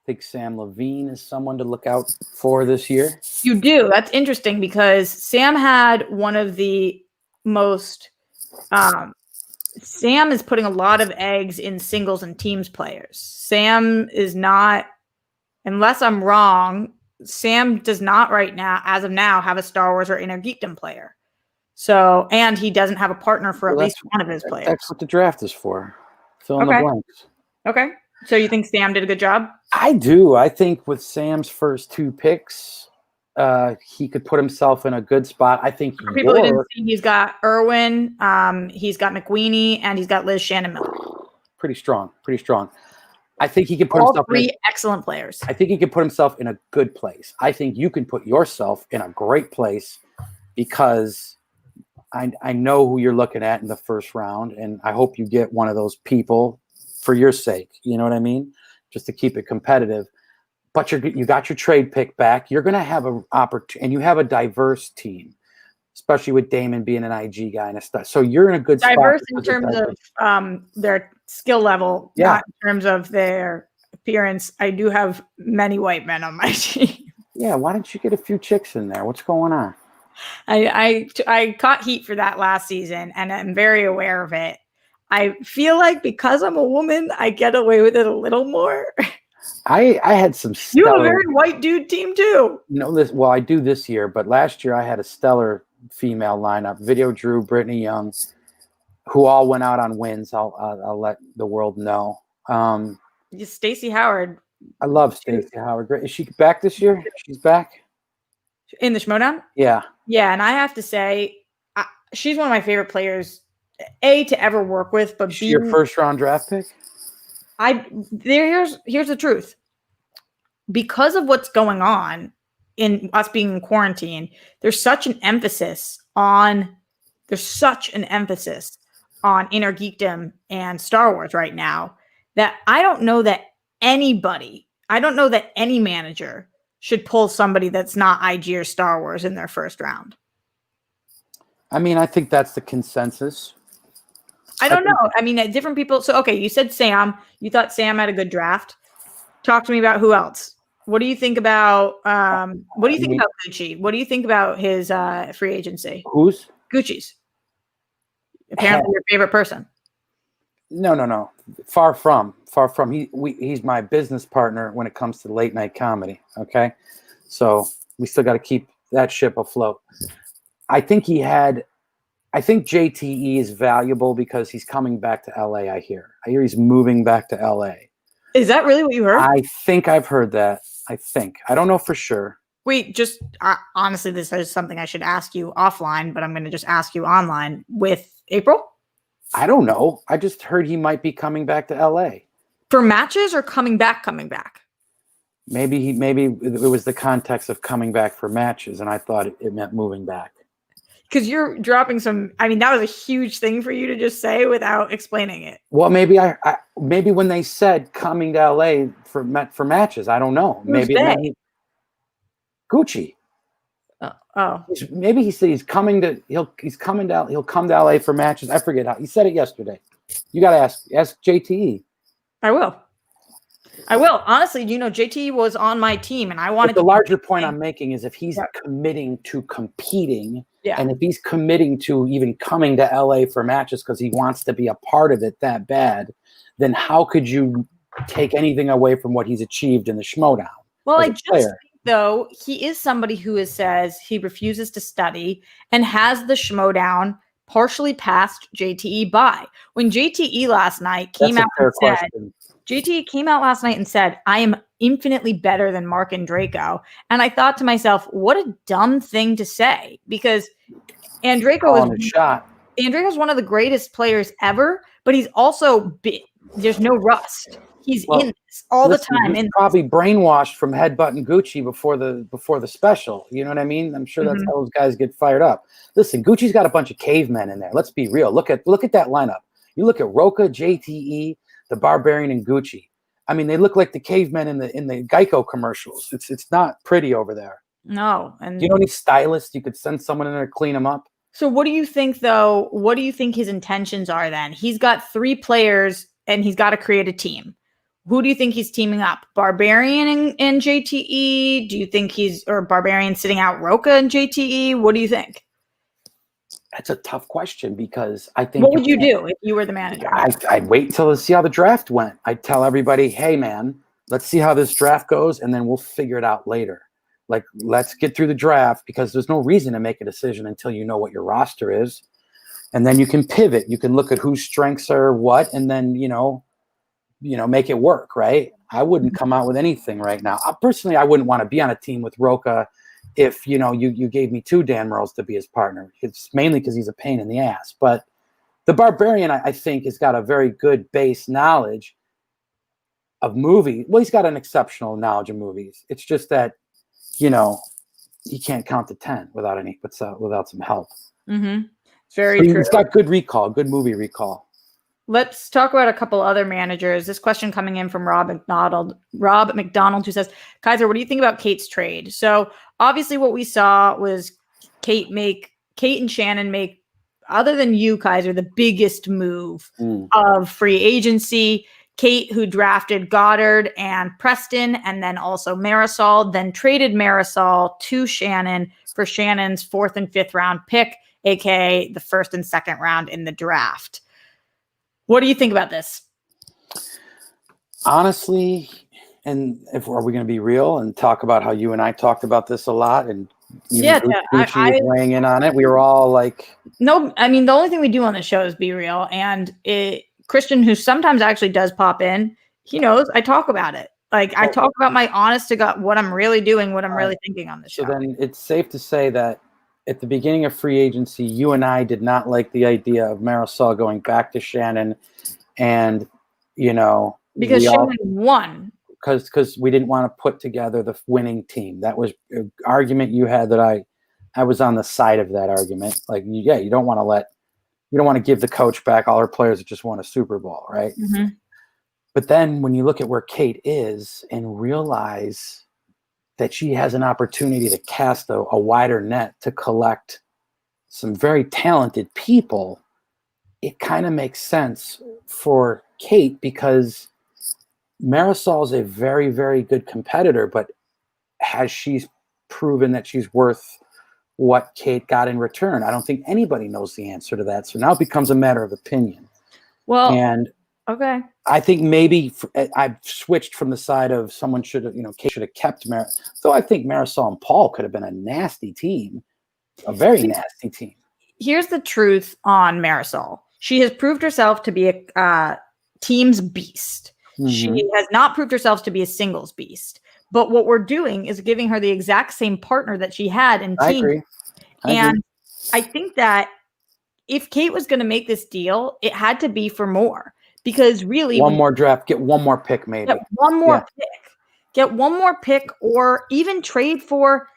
think Sam Levine is someone to look out for this year. You do. That's interesting because Sam had one of the most. Sam is putting a lot of eggs in singles and teams players. Sam is not, unless I'm wrong, Sam does not right now, as of now, have a Star Wars or Inner Geekdom player. So, and he doesn't have a partner for at least one of his players. That's what the draft is for. Fill in the blanks. Okay. So you think Sam did a good job? I do. I think with Sam's first 2 picks, he could put himself in a good spot. I think for people who didn't see, he's got Irwin, he's got McWeeny, and he's got Liz Shannon Miller. Pretty strong. I think he can put all himself 3 excellent players. I think he can put himself in a good place. I think you can put yourself in a great place because I know who you're looking at in the first round, and I hope you get one of those people for your sake. You know what I mean? Just to keep it competitive. But you got your trade pick back. You're going to have an opportunity, and you have a diverse team, especially with Damon being an IG guy and stuff. So you're in a good spot. Diverse in terms of their skill level, not in terms of their appearance. I do have many white men on my team. Yeah, why don't you get a few chicks in there? What's going on? I caught heat for that last season, and I'm very aware of it. I feel like because I'm a woman, I get away with it a little more. I had some stellar, you have a very white dude team too. Well, I do this year, but last year I had a stellar female lineup: Video Drew, Brittany Young, who all went out on wins. I'll let the world know. Stacey Howard. I love Stacey Howard. Great. Is she back this year? She's back in the Schmoedown? Yeah. Yeah, and I have to say, she's one of my favorite players, A, to ever work with, but B, your first round draft pick? Here's the truth. Because of what's going on in us being in quarantine, there's such an emphasis on Inner Geekdom and Star Wars right now that I don't know that any manager should pull somebody that's not IG or Star Wars in their first round. I mean, I think that's the consensus. I don't know. I mean, different people. So, okay, you said Sam. You thought Sam had a good draft. Talk to me about who else. What do you think about? About Gucci? What do you think about his free agency? Who's? Gucci's. Apparently, your favorite person. No. Far from. He's my business partner when it comes to late night comedy. Okay, so we still got to keep that ship afloat. I think JTE is valuable because he's coming back to LA. I hear he's moving back to LA. Is that really what you heard? I think I've heard that. I don't know for sure. Wait, just honestly, this is something I should ask you offline, but I'm going to just ask you online. With April? I don't know. I just heard he might be coming back to LA. For matches or coming back? Maybe it was the context of coming back for matches, and I thought it meant moving back. Because you're dropping some. I mean, that was a huge thing for you to just say without explaining it. Well, maybe maybe when they said coming to LA for matches, I don't know. Who's maybe Gucci. Oh. Maybe he said he'll come to LA for matches. I forget how he said it yesterday. You got to ask JTE. I will. Honestly, JT was on my team, and I wanted. But the larger point I'm making is if he's committing to competing, and if he's committing to even coming to LA for matches because he wants to be a part of it that bad, then how could you take anything away from what he's achieved in the Schmoedown? Well, I just think, though, he is somebody who says he refuses to study and has the Schmoedown partially passed JTE by. When JTE last night came out and said, JT came out last night and said, I am infinitely better than Mark and Draco. And I thought to myself, what a dumb thing to say, because Andreco's one of the greatest players ever, but he's also there's no rust. He's in this all the time. He's probably brainwashed from headbutting Gucci before the special. You know what I mean? I'm sure that's how those guys get fired up. Listen, Gucci's got a bunch of cavemen in there. Let's be real. Look at that lineup. You look at Roca, JTE, the Barbarian, and Gucci. I mean, they look like the cavemen in the Geico commercials. It's not pretty over there. No. And you don't need stylists. You could send someone in there to clean them up. So what do you think, though? What do you think his intentions are then? He's got 3 players and he's got to create a team. Who do you think he's teaming up? Barbarian and JTE? Do you think or Barbarian sitting out Roca and JTE? What do you think? That's a tough question because I think. What would you do if you were the manager? I'd wait till to see how the draft went. I'd tell everybody, hey man, let's see how this draft goes, and then we'll figure it out later. Like, let's get through the draft because there's no reason to make a decision until you know what your roster is. And then you can pivot. You can look at whose strengths are what, and then, make it work, right? I wouldn't come out with anything right now. Personally, I wouldn't want to be on a team with Roca if, you gave me 2 Dan Merles to be his partner. It's mainly because he's a pain in the ass. But the Barbarian, I think, has got a very good base knowledge of movies. Well, he's got an exceptional knowledge of movies. It's just that, he can't count to 10 without some help. Mm-hmm. Very true. He's got good recall, good movie recall. Let's talk about a couple other managers. This question coming in from Rob McDonald, who says, Kaiser, what do you think about Kate's trade? So obviously what we saw was Kate and Shannon make, other than you, Kaiser, the biggest move of free agency. Kate, who drafted Goddard and Preston, and then also Marisol, then traded Marisol to Shannon for Shannon's 4th and 5th round pick, aka the 1st and 2nd round in the draft. What do you think about this? Honestly, and are we going to be real and talk about how you and I talked about this a lot, and Gucci was weighing in on it? We were all like, no. I mean, the only thing we do on the show is be real, and Christian, who sometimes actually does pop in, he knows I talk about it. Like, I talk about my honest to God, what I'm really doing, what I'm really thinking on the show. So then it's safe to say that at the beginning of free agency, you and I did not like the idea of Marisol going back to Shannon, and because Shannon won. Because we didn't want to put together the winning team. That was an argument you had that I was on the side of that argument. Like, you don't want to give the coach back all her players that just won a Super Bowl, right? Mm-hmm. But then when you look at where Kate is and realize that she has an opportunity to cast a wider net to collect some very talented people, it kind of makes sense for Kate because Marisol is a very, very good competitor, but has she proven that she's worth what Kate got in return? I don't think anybody knows the answer to that. So now it becomes a matter of opinion. Well, and okay. I think maybe I've switched from the side of someone Kate should have kept Marisol. So I think Marisol and Paul could have been a nasty team, a very nasty team. Here's the truth on Marisol. She has proved herself to be a team's beast. Mm-hmm. She has not proved herself to be a singles beast. But what we're doing is giving her the exact same partner that she had in team. I agree. I think that if Kate was going to make this deal, it had to be for more. Because really, one more draft, get one more pick, maybe. Get one more pick, or even trade for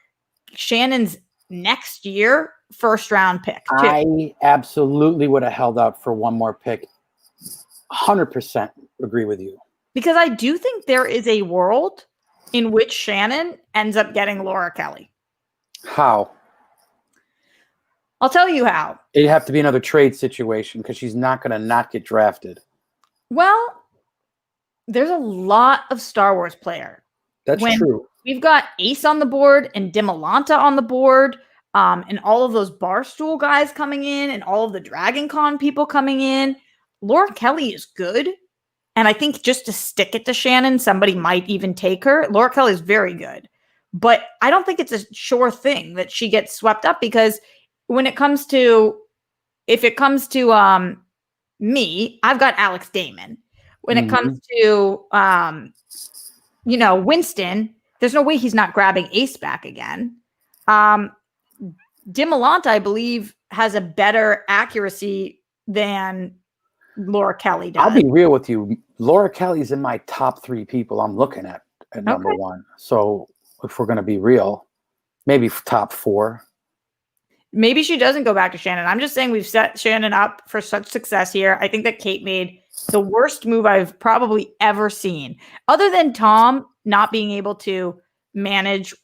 Shannon's next year first round pick. Too. I absolutely would have held out for one more pick. 100% agree with you. Because I do think there is a world in which Shannon ends up getting Laura Kelly. How? I'll tell you how. It'd have to be another trade situation because she's not going to not get drafted. Well, there's a lot of Star Wars player. That's true. We've got Ace on the board and Dimolanta on the board, and all of those Barstool guys coming in and all of the Dragon Con people coming in. Laura Kelly is good. And I think just to stick it to Shannon, somebody might even take her. Laura Kelly is very good. But I don't think it's a sure thing that she gets swept up because if it comes to me, I've got Alex Damon. When it comes to, Winston, there's no way he's not grabbing Ace back again. Dimolanta, I believe, has a better accuracy than Laura Kelly does. I'll be real with you. Laura Kelly's in my top 3 people I'm looking at number 1. So if we're going to be real, maybe top 4. Maybe she doesn't go back to Shannon. I'm just saying we've set Shannon up for such success here. I think that Kate made the worst move I've probably ever seen. Other than Tom not being able to manage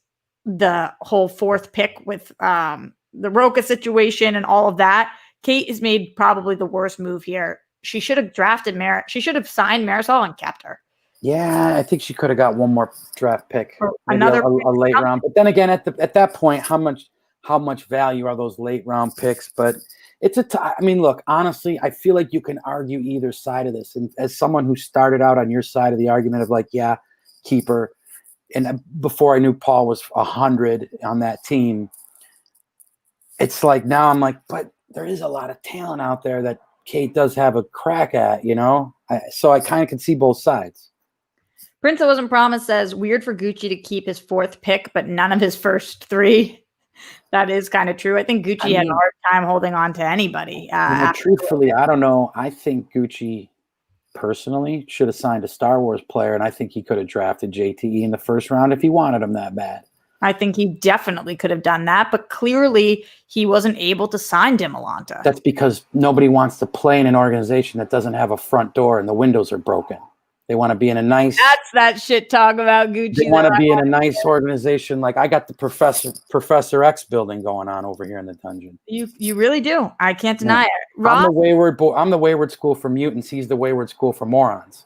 the whole 4th pick with the Roca situation and all of that, Kate has made probably the worst move here. She should have drafted she should have signed Marisol and kept her. Yeah, I think she could have got one more draft pick, maybe another a late round. But then again, at that point, how much value are those late round picks? But I mean, look, honestly, I feel like you can argue either side of this. And as someone who started out on your side of the argument of like, yeah, keep her, and before I knew Paul was 100 on that team, it's like now I'm like, but there is a lot of talent out there that Kate does have a crack at, so I kind of can see both sides. Prince That Wasn't Promised says, weird for Gucci to keep his 4th pick, but none of his first 3. That is kind of true. I think Gucci had a hard time holding on to anybody. Truthfully, I don't know. I think Gucci personally should have signed a Star Wars player, and I think he could have drafted JTE in the first round if he wanted him that bad. I think he definitely could have done that, but clearly he wasn't able to sign Dimolanta. That's because nobody wants to play in an organization that doesn't have a front door and the windows are broken. They want to be in a nice. That's that shit talk about Gucci. They want to be in a nice organization. Like I got the Professor X building going on over here in the dungeon. You really do. I can't deny it. I'm the wayward school for mutants. He's the wayward school for morons.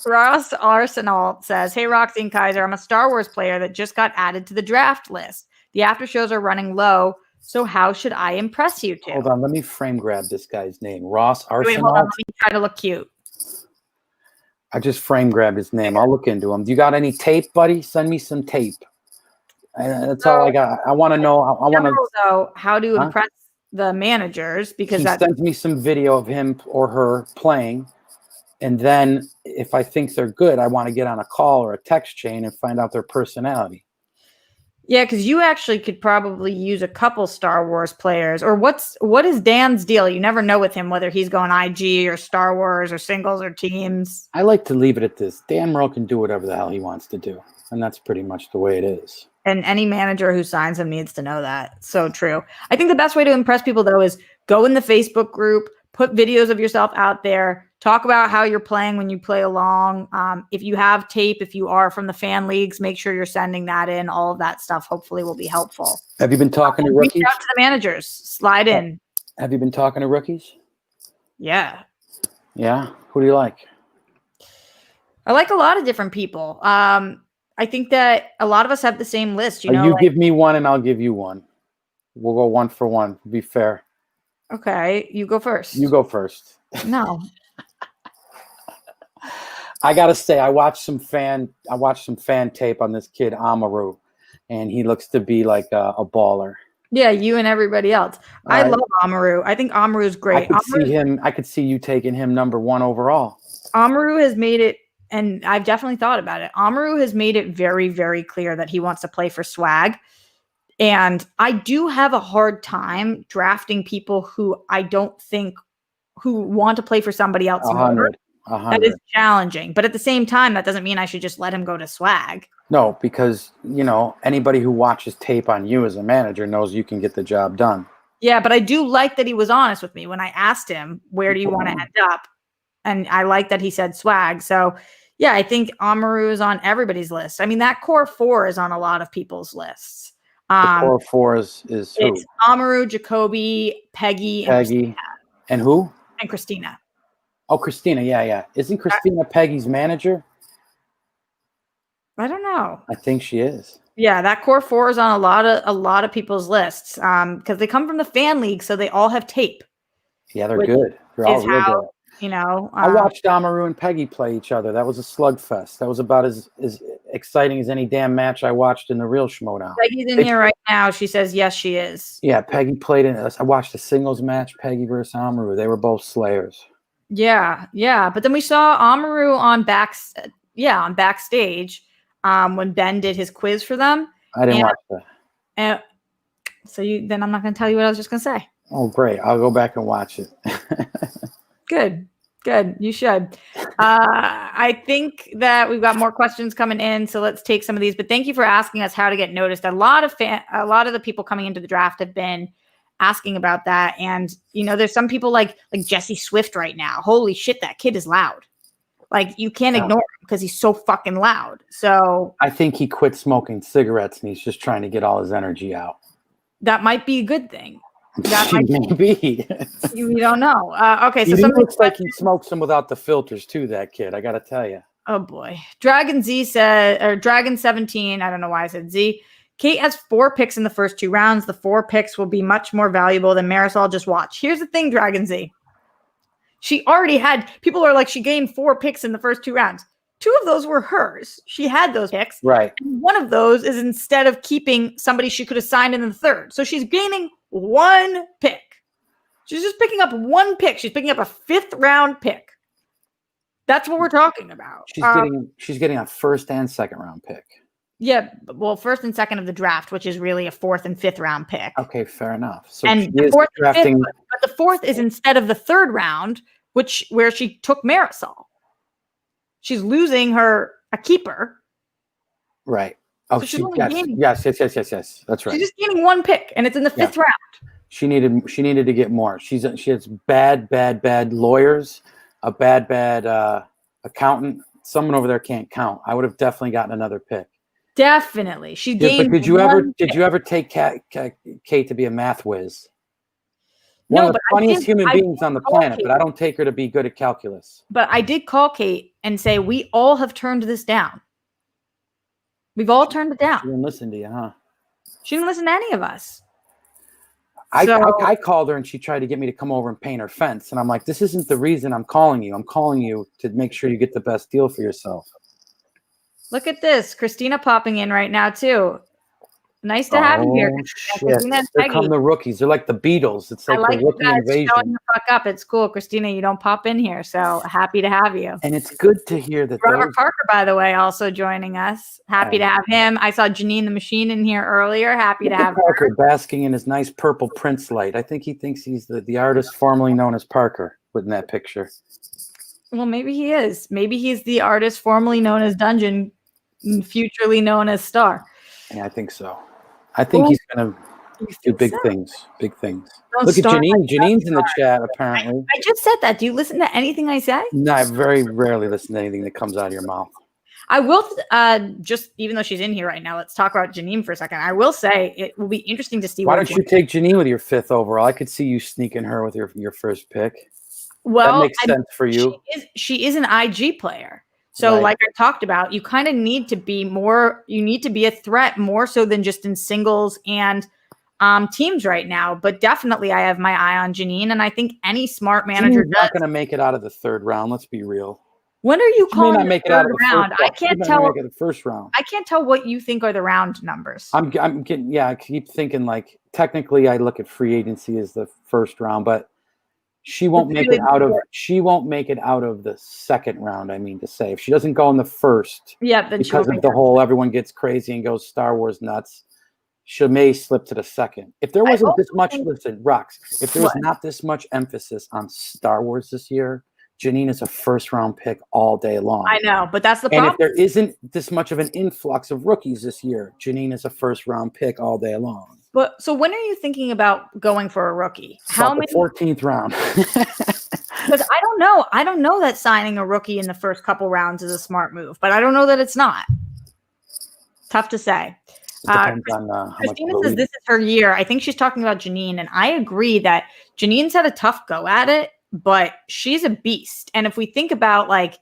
Ross Arsenal says, "Hey Roxy and Kaiser, I'm a Star Wars player that just got added to the draft list. The after shows are running low, so how should I impress you two?" Hold on, let me frame grab this guy's name. Ross Arsenal. Wait, hold on, let me try to look cute. I just frame grabbed his name. I'll look into him. Do you got any tape, buddy? Send me some tape. That's all I got. I want to know. I want to know how to impress the managers because that sends me some video of him or her playing, and then if I think they're good, I want to get on a call or a text chain and find out their personality. Yeah, because you actually could probably use a couple Star Wars players. Or what is Dan's deal? You never know with him whether he's going IG or Star Wars or singles or teams. I like to leave it at this. Dan Merle can do whatever the hell he wants to do. And that's pretty much the way it is. And any manager who signs him needs to know that. So true. I think the best way to impress people, though, is go in the Facebook group, put videos of yourself out there, talk about how you're playing when you play along. If you have tape, if you are from the fan leagues, make sure you're sending that in. All of that stuff hopefully will be helpful. Have you been talking to rookies? Reach out to the managers. Slide in. Have you been talking to rookies? Yeah. Yeah? Who do you like? I like a lot of different people. I think that a lot of us have the same list. You give me one and I'll give you one. We'll go 1 for 1. Be fair. Okay. You go first. You go first. No. I gotta say, I watched some fan tape on this kid Amaru, and he looks to be like a baller. Yeah, you and everybody else. I love Amaru. I think Amaru is great. I could see you taking him number 1 overall. Amaru has made it, and I've definitely thought about it. Amaru has made it very, very clear that he wants to play for swag. And I do have a hard time drafting people who I don't think who want to play for somebody else. 100. That is challenging. But at the same time, that doesn't mean I should just let him go to swag. No, because, anybody who watches tape on you as a manager knows you can get the job done. Yeah, but I do like that he was honest with me when I asked him, where do you want to end up? And I like that he said swag. So, yeah, I think Amaru is on everybody's list. I mean, that core 4 is on a lot of people's lists. The core 4 is who? It's Amaru, Jacoby, Peggy, and who? And Christina. Oh, Christina. Yeah. Isn't Christina Peggy's manager? I don't know. I think she is. Yeah, that core 4 is on a lot of people's lists because they come from the fan league, so they all have tape. Yeah, they're good. They're all real good. I watched Amaru and Peggy play each other. That was a slugfest. That was about as exciting as any damn match I watched in the real Schmoedown. Peggy's in here right now. She says yes, she is. Yeah, Peggy played in. I watched a singles match, Peggy versus Amaru. They were both slayers. Yeah. But then we saw Amaru on backstage when Ben did his quiz for them. I didn't watch that. Then I'm not going to tell you what I was just going to say. Oh, great. I'll go back and watch it. Good. You should. I think that we've got more questions coming in, so let's take some of these. But thank you for asking us how to get noticed. A lot of the people coming into the draft have been asking about that, and there's some people like Jesse Swift right now. Holy shit, that kid is loud. Like you can't ignore him because he's so fucking loud. So I think he quit smoking cigarettes and he's just trying to get all his energy out. That might be a good thing. That might be. You don't know. Okay, so he looks like he smokes them without the filters too. That kid, I got to tell you. Oh boy. Dragon 17. I don't know why I said Z. Kate has 4 picks in the first 2 rounds. The 4 picks will be much more valuable than Marisol. Just watch. Here's the thing, Dragon Z. She already had, people are like, she gained 4 picks in the first 2 rounds. 2 of those were hers. She had those picks. Right. And one of those is instead of keeping somebody she could have signed in the third. So she's gaining 1 pick. She's just picking up 1 pick. She's picking up a 5th round pick. That's what we're talking about. She's getting a 1st and 2nd round pick. Yeah, well, 1st and 2nd of the draft, which is really a 4th and 5th round pick. Okay, fair enough. So and the 4th drafting, but the 4th is instead of the 3rd round, where she took Marisol. She's losing a keeper. Right. Oh, so yes. That's right. She's just gaining 1 pick, and it's in the 5th round. She needed to get more. She has bad lawyers, a bad accountant. Someone over there can't count. I would have definitely gotten another pick. Definitely. She gained. But did you ever take Kate to be a math whiz? One of the funniest human beings on the planet, but I don't take her to be good at calculus. But I did call Kate and say, we all have turned this down. We've all turned it down. She didn't listen to you, huh? She didn't listen to any of us. I called her and she tried to get me to come over and paint her fence. And I'm like, this isn't the reason I'm calling you. I'm calling you to make sure you get the best deal for yourself. Look at this. Christina popping in right now, too. Nice to have you here. Here come the rookies. They're like the Beatles. It's like the rookie invasion. Showing the fuck up. It's cool. Christina, you don't pop in here, so happy to have you. And it's good to hear that. Robert Parker, by the way, also joining us. Happy to have him. I saw Janine the Machine in here earlier. Happy to have Parker her. Basking in his nice purple Prince light. I think he thinks he's the artist formerly known as Parker within that picture. Well, maybe he is. Maybe he's the artist formerly known as Dungeon, futurely known as Star. Yeah, I think so. I think he's going to do big things. Big things. Look at Janine. Janine's in the chat, apparently. I just said that. Do you listen to anything I say? No, I very rarely listen to anything that comes out of your mouth. I will just, even though she's in here right now, let's talk about Janine for a second. I will say it will be interesting to see. Why don't you take Janine with your 5th overall? I could see you sneaking her with your first pick. Well, that makes sense for you. She is an IG player. So like I talked about, you kind of need to be a threat more so than just in singles and teams right now. But definitely I have my eye on Janine, and I think any smart manager is not going to make it out of the 3rd round. Let's be real. When are you calling the 3rd round? I can't tell. The 1st round. I can't tell what you think are the round numbers. I'm getting. Yeah, I keep thinking like technically I look at free agency as the 1st round, but she won't make it out of. She won't make it out of the 2nd round. I mean to say, if she doesn't go in the 1st, then because of the whole everyone gets crazy and goes Star Wars nuts, she may slip to the 2nd. If there wasn't this much, if there was not this much emphasis on Star Wars this year, Janine is a 1st round pick all day long. I know, but that's the problem. And if there isn't this much of an influx of rookies this year, Janine is a 1st round pick all day long. But so when are you thinking about going for a rookie? How many? 14th round. Because I don't know. I don't know that signing a rookie in the first couple rounds is a smart move, but I don't know that it's not. Tough to say. Depends on how Christina much says this is her year. I think she's talking about Janine, and I agree that Janine's had a tough go at it, but she's a beast. And if we think about like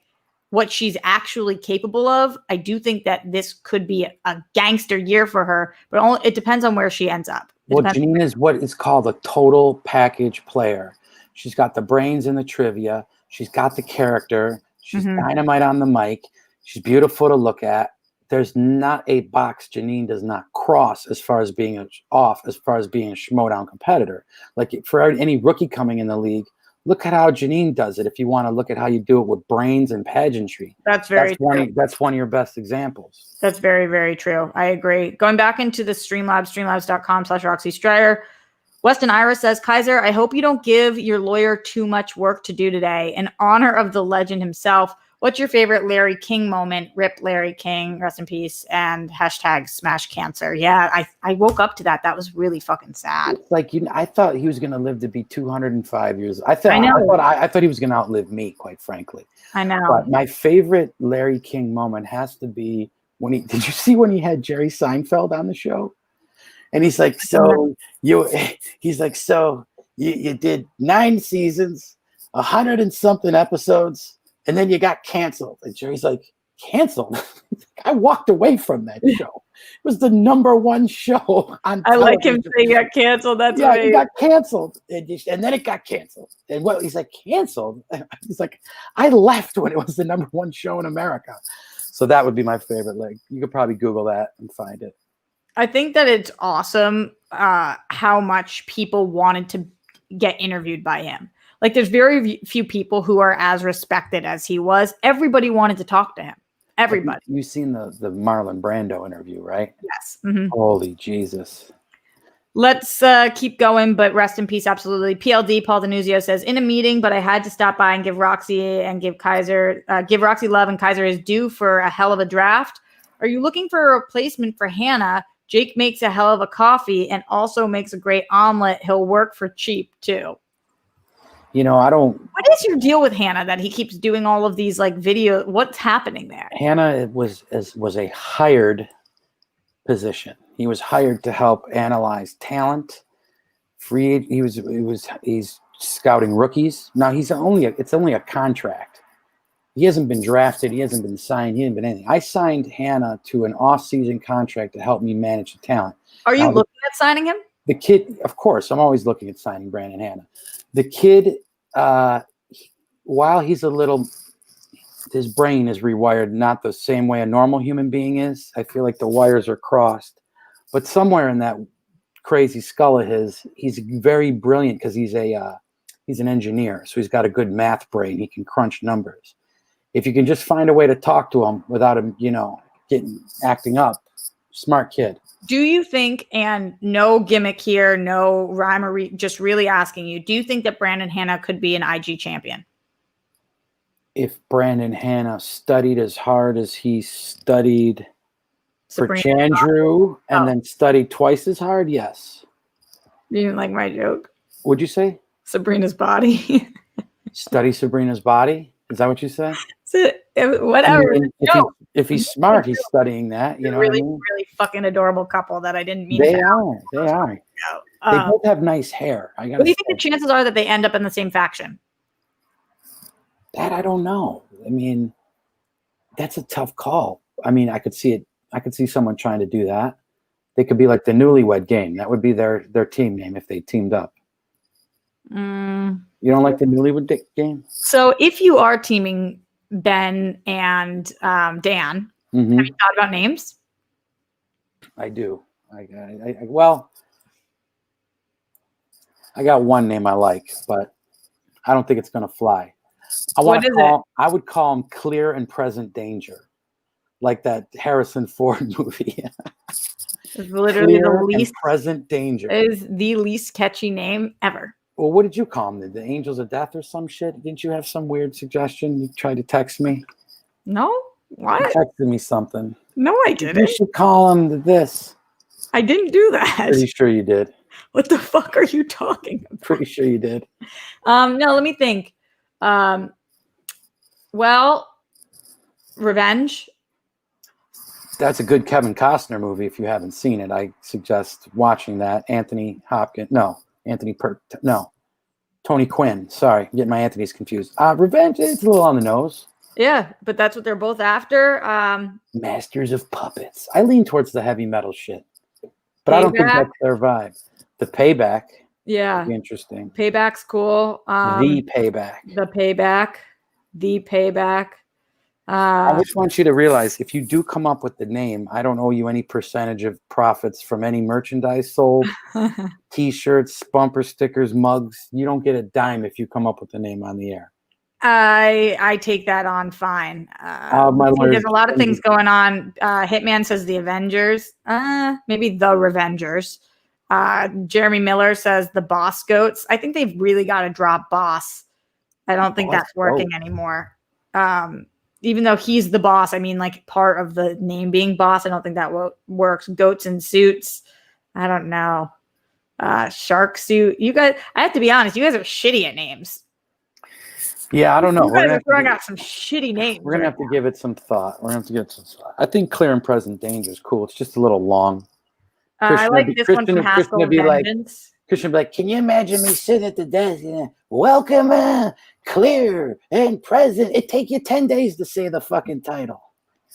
what she's actually capable of, I do think that this could be a gangster year for her, but it depends on where she ends up. Janine is what is called a total package player. She's got the brains and the trivia. She's got the character. She's dynamite on the mic. She's beautiful to look at. There's not a box Janine does not cross as far as being a Schmoedown competitor. Like for any rookie coming in the league, look at how Janine does it. If you want to look at how you do it with brains and pageantry, that's true. That's one of your best examples. That's very, very true. I agree. Going back into the streamlabs.com/Roxy Stryer. Weston Ira says, Kaiser, I hope you don't give your lawyer too much work to do today. In honor of the legend himself, what's your favorite Larry King moment? Rip Larry King, rest in peace, and hashtag smash cancer. Yeah, I woke up to that. That was really fucking sad. It's like I thought he was going to live to be 205 years. I thought he was going to outlive me, quite frankly. I know. But my favorite Larry King moment has to be did you see when he had Jerry Seinfeld on the show? And he's like, you did 9 seasons, 100 and something episodes. And then you got canceled. And Jerry's like, canceled? I walked away from that show. It was the #1 show on television. I like him saying he got canceled. That's yeah, right. It got canceled. And then it got canceled. And he's like, canceled? He's like, I left when it was the #1 show in America. So that would be my favorite. Like, you could probably Google that and find it. I think that it's awesome how much people wanted to get interviewed by him. Like, there's very few people who are as respected as he was. Everybody wanted to talk to him. Everybody. You've seen the Marlon Brando interview, right? Yes. Mm-hmm. Holy Jesus. Let's keep going, but rest in peace, absolutely. PLD, Paul Denuzio says, in a meeting, but I had to stop by and give Roxy love and Kaiser is due for a hell of a draft. Are you looking for a replacement for Hannah? Jake makes a hell of a coffee and also makes a great omelet. He'll work for cheap, too. You know, I don't... What is your deal with Hannah that he keeps doing all of these, like, video? What's happening there? Hannah was a hired position. He was hired to help analyze talent. He's scouting rookies. Now it's only a contract. He hasn't been drafted. He hasn't been signed. He hasn't been anything. I signed Hannah to an off-season contract to help me manage the talent. Are you looking at signing him? The kid, of course, I'm always looking at signing Brandon Hannah. The kid, while he's a little, his brain is rewired not the same way a normal human being is. I feel like the wires are crossed. But somewhere in that crazy skull of his, he's very brilliant because he's an engineer. So he's got a good math brain. He can crunch numbers. If you can just find a way to talk to him without him, acting up, smart kid. Do you think, and no gimmick here, no rhyme or just really asking you, do you think that Brandon Hannah could be an IG champion? If Brandon Hannah studied as hard as he studied for Chandru and then studied twice as hard, yes. You didn't like my joke? What'd you say? Sabrina's body. Study Sabrina's body? Is that what you said? Whatever. I mean, if he's smart, he's studying that. You know, really, what I mean? really fucking adorable couple that I didn't mean. They are. They both have nice hair. What do you think the chances are that they end up in the same faction? That I don't know. I mean, that's a tough call. I mean, I could see it. I could see someone trying to do that. They could be like the Newlywed Game. That would be their team name if they teamed up. You don't like the Newlywed Game? So if you are teaming Ben and Dan, have you thought about names? I do. Well, I got one name I like, but I don't think it's going to fly. I would call him Clear and Present Danger, like that Harrison Ford movie. It's literally Clear the least Present Danger. It is the least catchy name ever. Well, what did you call them? The Angels of Death or some shit? Didn't you have some weird suggestion? You tried to text me? No. What? You texted me something. No, I didn't. You should call them this. I didn't do that. Pretty sure you did. What the fuck are you talking about? Pretty sure you did. No, let me think. Well, Revenge. That's a good Kevin Costner movie. If you haven't seen it, I suggest watching that. Tony Quinn. Sorry, I'm getting my Anthony's confused. Revenge, it's a little on the nose. Yeah, but that's what they're both after. Masters of Puppets. I lean towards the heavy metal shit, but I don't think that's their vibe. The Payback. Yeah. Would be interesting. Payback's cool. The Payback. The Payback. The Payback. I just want you to realize, if you do come up with the name, I don't owe you any percentage of profits from any merchandise sold, T-shirts, bumper stickers, mugs. You don't get a dime if you come up with the name on the air. I take that on fine. There's a lot of things going on. Hitman says the Avengers. Maybe the Revengers. Jeremy Miller says the Boss Goats. I think they've really got to drop Boss. I don't think that's working anymore. Even though he's the boss, I mean, like, part of the name being Boss, I don't think that works. Goats in Suits. I don't know. Shark Suit. You guys, I have to be honest, you guys are shitty at names. Yeah, I don't know. You guys are throwing out some shitty names. We're going to have to give it some thought. I think Clear and Present Danger is cool. It's just a little long. I like this one from Haskell Vengeance. Christian would be like, can you imagine me sitting at the desk? Welcome, clear and present. It take you 10 days to say the fucking title.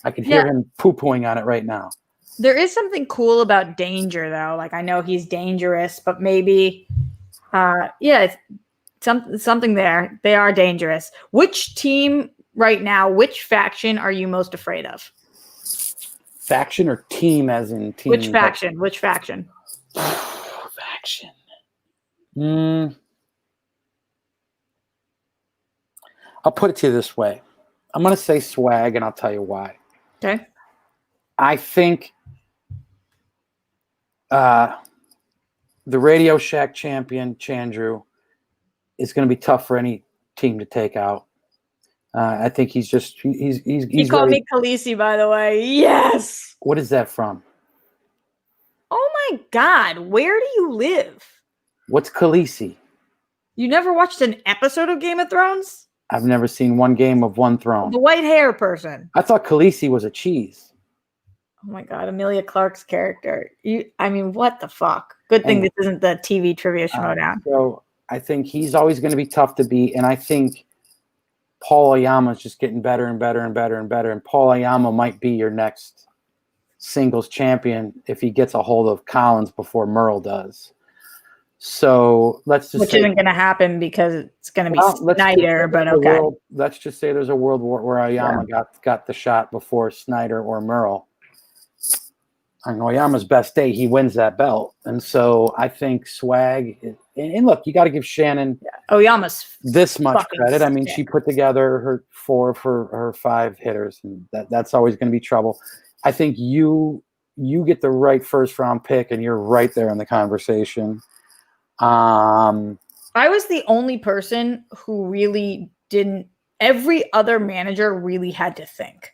I can hear him poo-pooing on it right now. There is something cool about danger, though. Like, I know he's dangerous, but maybe, it's something there. They are dangerous. Which team right now, which faction are you most afraid of? Faction or team as in team? Which faction? Which faction? Faction. I'll put it to you this way. I'm going to say Swag, and I'll tell you why. Okay. I think the Radio Shack champion, Chandru, is going to be tough for any team to take out. I think he's He called me Khaleesi, by the way. Yes. What is that from? Oh my God. Where do you live? What's Khaleesi? You never watched an episode of Game of Thrones? I've never seen one game of One Throne. The white hair person. I thought Khaleesi was a cheese. Oh my God, Emilia Clarke's character. What the fuck? Good thing this isn't the TV trivia Schmoedown. So I think he's always going to be tough to beat, and I think Paul Oyama is just getting better and better and better and better, and Paul Oyama might be your next singles champion if he gets a hold of Collins before Merle does. So let's just isn't going to happen because it's going to be Snyder, but okay. Let's just say there's a world where Oyama got the shot before Snyder or Merle. On Oyama's best day, he wins that belt. And so I think Swag, and look, you got to give Shannon Oyama's this much credit. I mean, she put together her 4 of her 5 hitters, and that's always going to be trouble. I think you get the right first round pick, and you're right there in the conversation. I was the only person who really didn't. Every other manager really had to think.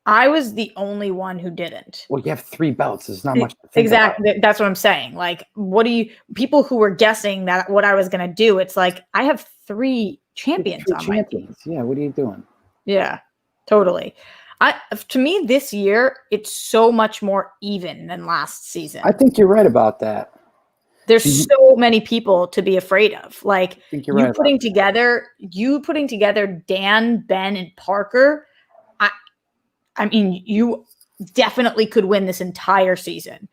I was the only one who didn't. Well, you have 3 belts. There's not much to think exactly. about. That's what I'm saying. Like, people who were guessing that what I was going to do, it's like, I have 3 champions on my team. Yeah. What are you doing? Yeah, totally. To me, this year, it's so much more even than last season. I think you're right about that. There's so many people to be afraid of. Like, you putting together Dan, Ben, and Parker. I mean, you definitely could win this entire season.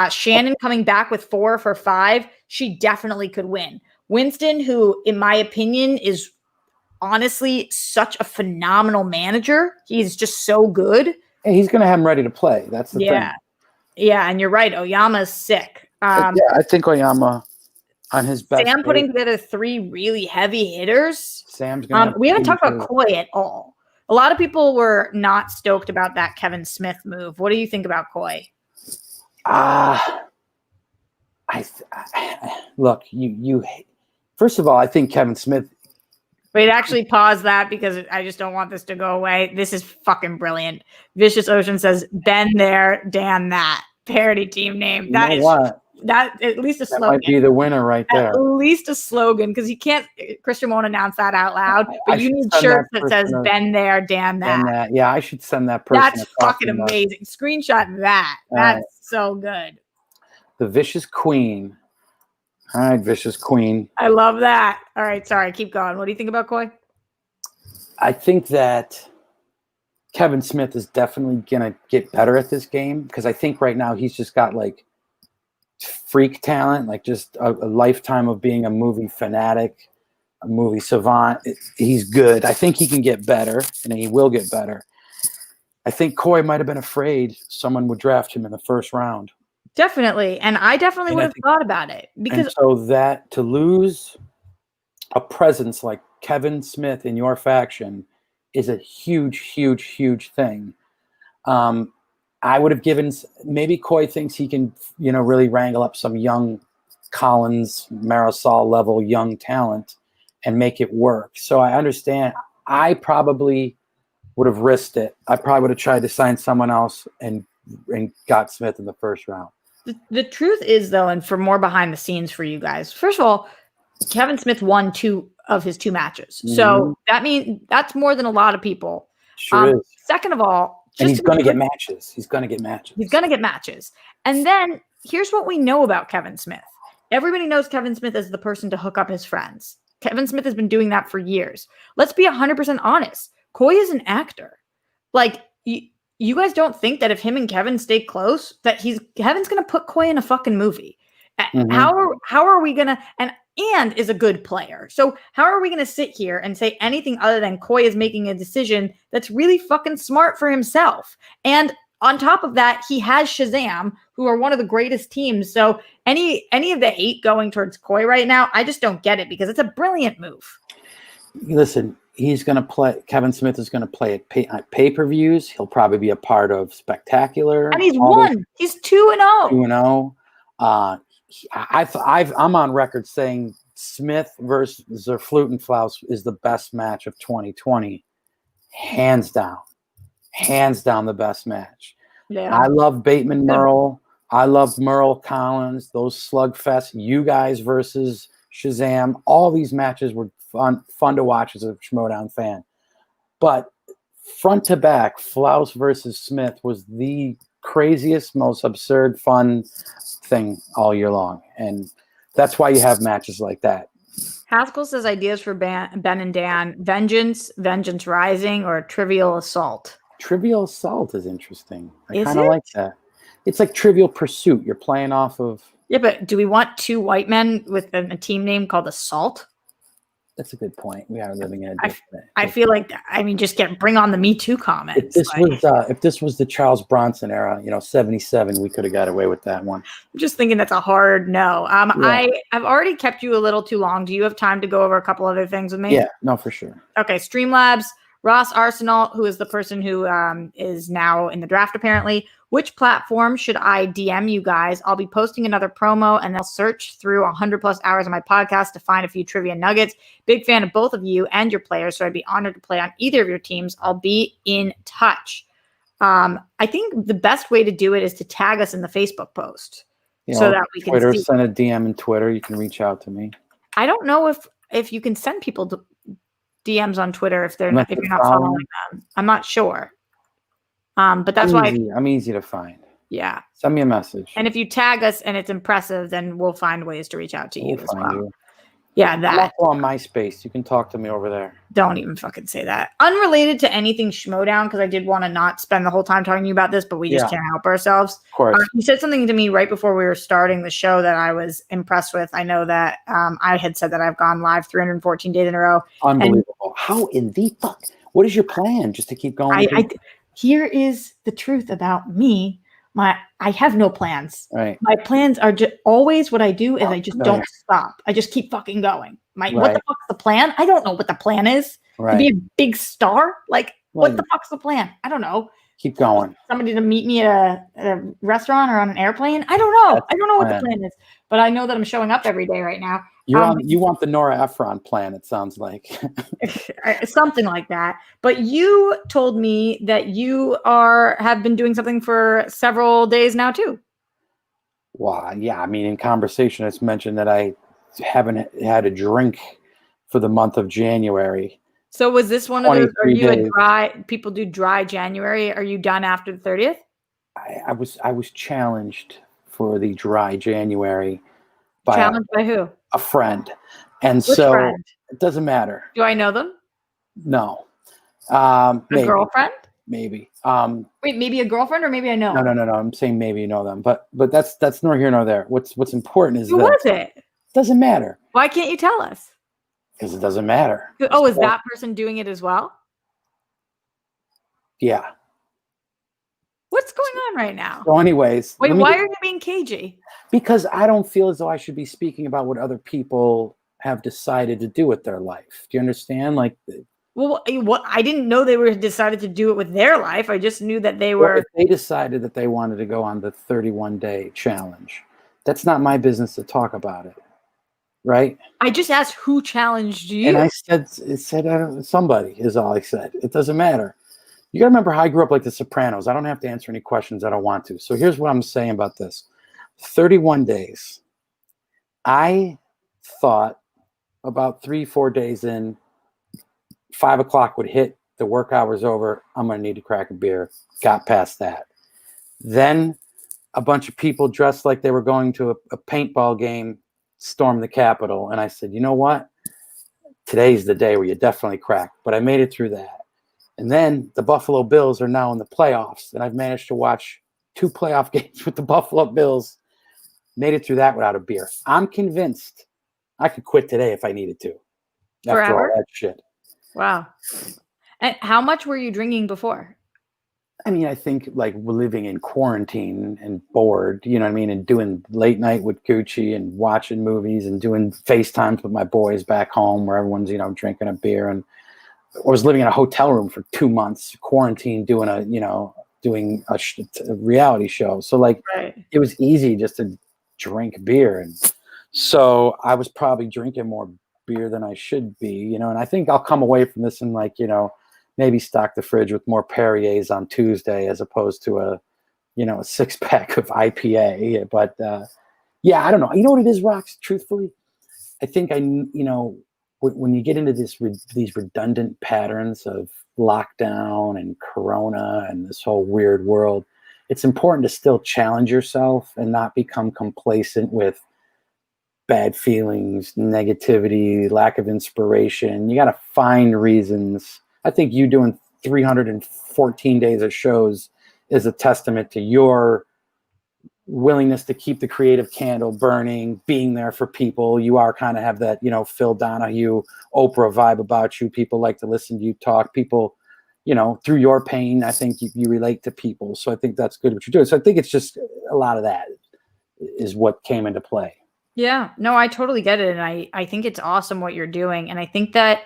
Shannon coming back with 4 of her 5, she definitely could win. Winston, who, in my opinion, is honestly such a phenomenal manager. He's just so good. And he's going to have him ready to play. That's the thing. Yeah, and you're right. Oyama's sick. I think Oyama on his best. Sam putting together 3 really heavy hitters. Sam's going to we haven't talked about Koi at all. A lot of people were not stoked about that Kevin Smith move. What do you think about Koi? Look, you. First of all, I think Kevin Smith. Wait, actually pause that because I just don't want this to go away. This is fucking brilliant. Vicious Ocean says, "Ben there, Dan that." Parody team name. That is what? That at least a slogan. That might be the winner right there. At least a slogan, because you can't. Christian won't announce that out loud, but you need shirts that says "Ben there, Dan that." Yeah, I should send that person. That's fucking amazing. Screenshot that. That's so good. The Vicious Queen. All right, Vicious Queen. I love that. All right, sorry, keep going. What do you think about Koi? I think that Kevin Smith is definitely going to get better at this game, because I think right now he's just got like freak talent, like just a lifetime of being a movie fanatic, a movie savant. He's good. I think he can get better, and he will get better. I think Koi might have been afraid someone would draft him in the first round. Definitely. And I definitely would have thought about it. Because so that to lose a presence like Kevin Smith in your faction is a huge, huge, huge thing. I would have given, maybe Koi thinks he can, really wrangle up some young Collins, Marisol level young talent and make it work. So I understand. I probably would have risked it. I probably would have tried to sign someone else and got Smith in the first round. The truth is, though, and for more behind the scenes for you guys, first of all, Kevin Smith won 2 of his 2 matches. Mm-hmm. So that means that's more than a lot of people. Sure is. Second of all, and he's going to get matches. He's going to get matches. He's going to get matches. And then here's what we know about Kevin Smith. everybody knows Kevin Smith is the person to hook up his friends. Kevin Smith has been doing that for years. Let's be 100% honest. Coy is an actor. Like, you guys don't think that if him and Kevin stay close, that Kevin's going to put Coy in a fucking movie. How are we going to, and is a good player. So how are we going to sit here and say anything other than Coy is making a decision that's really fucking smart for himself? And on top of that, he has Shazam, who are one of the greatest teams. So any of the hate going towards Coy right now, I just don't get it, because it's a brilliant move. Listen, he's going to play. Kevin Smith is going to play at pay-per-views. He'll probably be a part of Spectacular. And he's won. He's 2-0. 2-0. I'm on record saying Smith versus Flutenflaus is the best match of 2020. Hands down the best match. Yeah. I love Bateman Merle. I loved Merle Collins, those slugfests, you guys versus Shazam. All these matches were fun to watch as a Schmoedown fan. But front to back, Flaus versus Smith was the craziest, most absurd, fun thing all year long. And that's why you have matches like that. Haskell says ideas for Ben and Dan: Vengeance Rising, or Trivial Assault. Trivial Assault is interesting. I kind of like that. It's like Trivial Pursuit. You're playing off of... Yeah, but do we want two white men with a team name called Assault? That's a good point. We are living in I feel like, just bring on the Me Too comments. If this was the Charles Bronson era, 77, we could have got away with that one. I'm just thinking that's a hard no. Yeah. I've already kept you a little too long. Do you have time to go over a couple other things with me? Yeah, no, for sure. Okay, Streamlabs, Ross Arsenal, who is the person who is now in the draft apparently. Which platform should I DM you guys? I'll be posting another promo, and I'll search through 100+ hours of my podcast to find a few trivia nuggets. Big fan of both of you and your players, so I'd be honored to play on either of your teams. I'll be in touch. I think the best way to do it is to tag us in the Facebook post, so that we can see. Send a DM in Twitter. You can reach out to me. I don't know if you can send people DMs on Twitter if you're not following them. I'm not sure. But that's why I'm easy to find. Yeah. Send me a message. And if you tag us and it's impressive, then we'll find ways to reach out to you as well. Yeah, that. I'm also on MySpace. You can talk to me over there. Don't even fucking say that. Unrelated to anything Schmoedown, because I did want to not spend the whole time talking to you about this, but we just can't help ourselves. Of course. You said something to me right before we were starting the show that I was impressed with. I know that I had said that I've gone live 314 days in a row. Unbelievable. How in the fuck? What is your plan? Just to keep going? Here is the truth about me. I have no plans. Right. My plans are always what I do is I just don't stop. I just keep fucking going. What the fuck's the plan? I don't know what the plan is. Right. To be a big star? What the fuck's the plan? I don't know. Keep going. Somebody to meet me at a restaurant or on an airplane? I don't know. I don't know what the plan is. But I know that I'm showing up every day right now. You want the Nora Ephron plan, it sounds like. Something like that. But you told me that you have been doing something for several days now too. Well, yeah. In conversation, it's mentioned that I haven't had a drink for the month of January. So was this one of those, are you people do dry January? Are you done after the 30th? I was challenged for the dry Janury. Challenged by who? A friend. And Which friend? It doesn't matter. Do I know them? No. Maybe. A girlfriend? Maybe. Wait, maybe a girlfriend or maybe I know? No. I'm saying maybe you know them. But that's nor here nor there. What's important is who was it? It doesn't matter. Why can't you tell us? Because it doesn't matter. Oh, is that person doing it as well? Yeah. What's going on right now? So anyways. Wait, why are you being cagey? Because I don't feel as though I should be speaking about what other people have decided to do with their life. Do you understand? Well, I didn't know they were decided to do it with their life. I just knew that they were. If they decided that they wanted to go on the 31-day challenge, that's not my business to talk about it. Right? I just asked who challenged you. And I said somebody is all I said. It doesn't matter. You got to remember how I grew up like The Sopranos. I don't have to answer any questions I don't want to. So here's what I'm saying about this. 31 days. I thought about 3-4 days in, 5 o'clock would hit, the work hour's over, I'm going to need to crack a beer. Got past that. Then a bunch of people dressed like they were going to a paintball game stormed the Capitol. And I said, you know what? Today's the day where you definitely crack. But I made it through that. And then the Buffalo Bills are now in the playoffs. And I've managed to watch 2 playoff games with the Buffalo Bills. Made it through that without a beer. I'm convinced I could quit today if I needed to. After all that shit. Wow. And how much were you drinking before? I mean, I think like living in quarantine and bored, you know what I mean? And doing late night with Gucci and watching movies and doing FaceTimes with my boys back home where everyone's, you know, drinking a beer. And I was living in a hotel room for 2 months, quarantine, doing a reality show. So like It was easy just to drink beer. And so I was probably drinking more beer than I should be, you know, and I think I'll come away from this and like, you know, maybe stock the fridge with more Perriers on Tuesday as opposed to a 6-pack of IPA. But yeah, I don't know. You know what it is, Rox? Truthfully, I think when you get into these redundant patterns of lockdown and Corona and this whole weird world, it's important to still challenge yourself and not become complacent with bad feelings, negativity, lack of inspiration. You got to find reasons. I think you doing 314 days of shows is a testament to your willingness to keep the creative candle burning, being there for people. You are kind of have that, you know, Phil Donahue, Oprah vibe about you. People like to listen to you talk. People, you know, through your pain, I think you relate to people. So I think that's good what you're doing. So I think it's just a lot of that is what came into play. Yeah, no, I totally get it. And I think it's awesome what you're doing. And I think that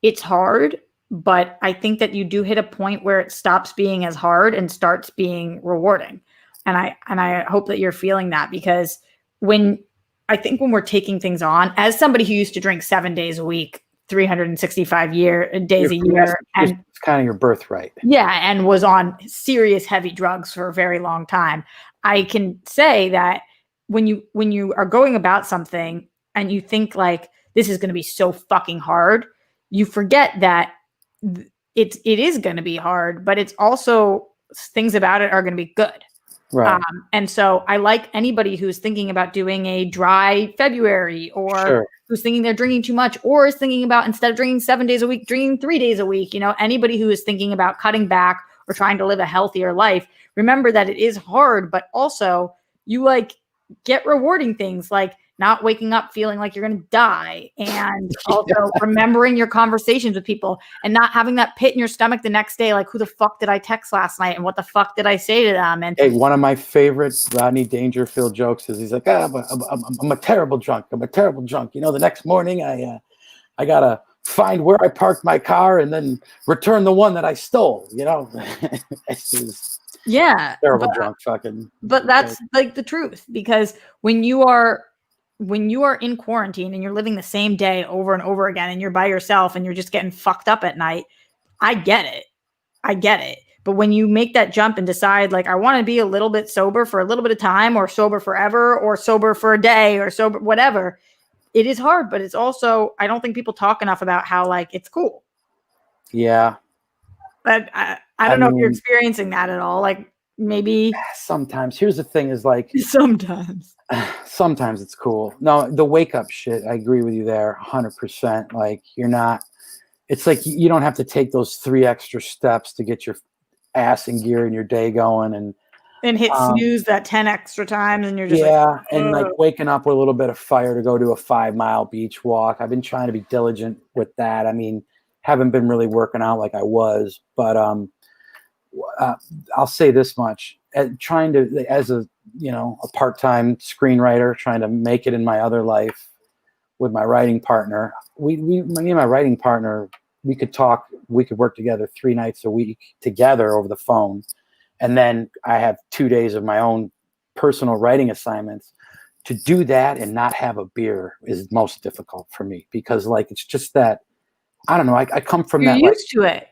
it's hard, but I think that you do hit a point where it stops being as hard and starts being rewarding. And I hope that you're feeling that, because when we're taking things on, as somebody who used to drink 7 days a week, 365 days a year, and it's kind of your birthright. Yeah, and was on serious heavy drugs for a very long time. I can say that when you are going about something and you think like this is going to be so fucking hard, you forget that it is going to be hard, but it's also things about it are going to be good. Right. And so I like anybody who's thinking about doing a dry February, or who's thinking they're drinking too much, or is thinking about, instead of drinking 7 days a week, drinking 3 days a week. You know, anybody who is thinking about cutting back or trying to live a healthier life, remember that it is hard, but also you like get rewarding things like not waking up feeling like you're going to die, and also remembering your conversations with people and not having that pit in your stomach the next day. Like, who the fuck did I text last night? And what the fuck did I say to them? And hey, one of my favorite Rodney Dangerfield jokes is he's like, I'm a terrible drunk. I'm a terrible drunk. You know, the next morning I got to find where I parked my car and then return the one that I stole, you know? It's just terrible drunk fucking. But that's like the truth, because when you are in quarantine and you're living the same day over and over again and you're by yourself and you're just getting fucked up at night, I get it. But when you make that jump and decide like, I want to be a little bit sober for a little bit of time, or sober forever, or sober for a day, or sober, whatever, it is hard. But it's also, I don't think people talk enough about how like it's cool. Yeah. But I don't know if you're experiencing that at all. Like, maybe sometimes. Here's the thing is like sometimes it's cool. No, the wake up shit, I agree with you there 100%. Like, it's like you don't have to take those 3 extra steps to get your ass in gear and your day going and hit snooze that 10 extra times, and you're just and like waking up with a little bit of fire to go do a 5-mile beach walk. I've been trying to be diligent with that. I mean, haven't been really working out like I was, but I'll say this much: trying to, as a part-time screenwriter, trying to make it in my other life with my writing partner. Me and my writing partner, we could work together 3 nights a week together over the phone, and then I have 2 days of my own personal writing assignments. To do that and not have a beer is most difficult for me, because like it's just that. I don't know. I come from You're that. Used to it.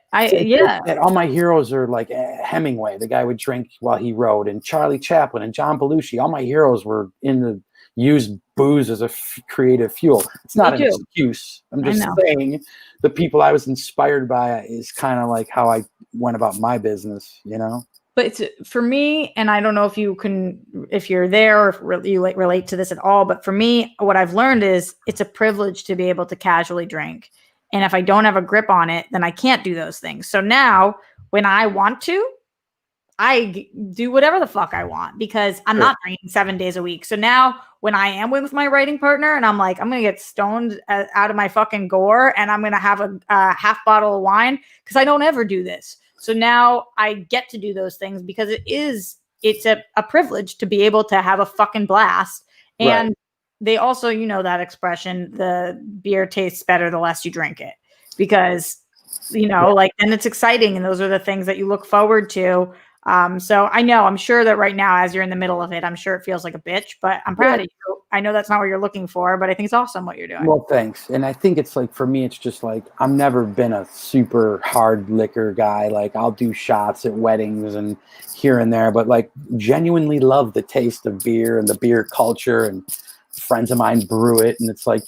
All my heroes are like Hemingway, the guy would drink while he wrote, and Charlie Chaplin and John Belushi. All my heroes were used booze as a creative fuel. It's not an excuse. I'm just saying the people I was inspired by is kind of like how I went about my business, you know? But it's for me, and I don't know if you're there or if you relate to this at all. But for me, what I've learned is it's a privilege to be able to casually drink. And if I don't have a grip on it, then I can't do those things. So now when I want to, I do whatever the fuck I want because I'm not drinking 7 days a week. So now when I am with my writing partner and I'm like, I'm going to get stoned out of my fucking gore and I'm going to have a half bottle of wine because I don't ever do this. So now I get to do those things because it's a privilege to be able to have a fucking blast. And they also, that expression, the beer tastes better the less you drink it because, like, and it's exciting. And those are the things that you look forward to. So I'm sure that right now, as you're in the middle of it, I'm sure it feels like a bitch, but I'm proud of you. I know that's not what you're looking for, but I think it's awesome what you're doing. Well, thanks. And I think it's like, for me, it's just like, I've never been a super hard liquor guy. Like I'll do shots at weddings and here and there, but like genuinely love the taste of beer and the beer culture, and friends of mine brew it. And it's like,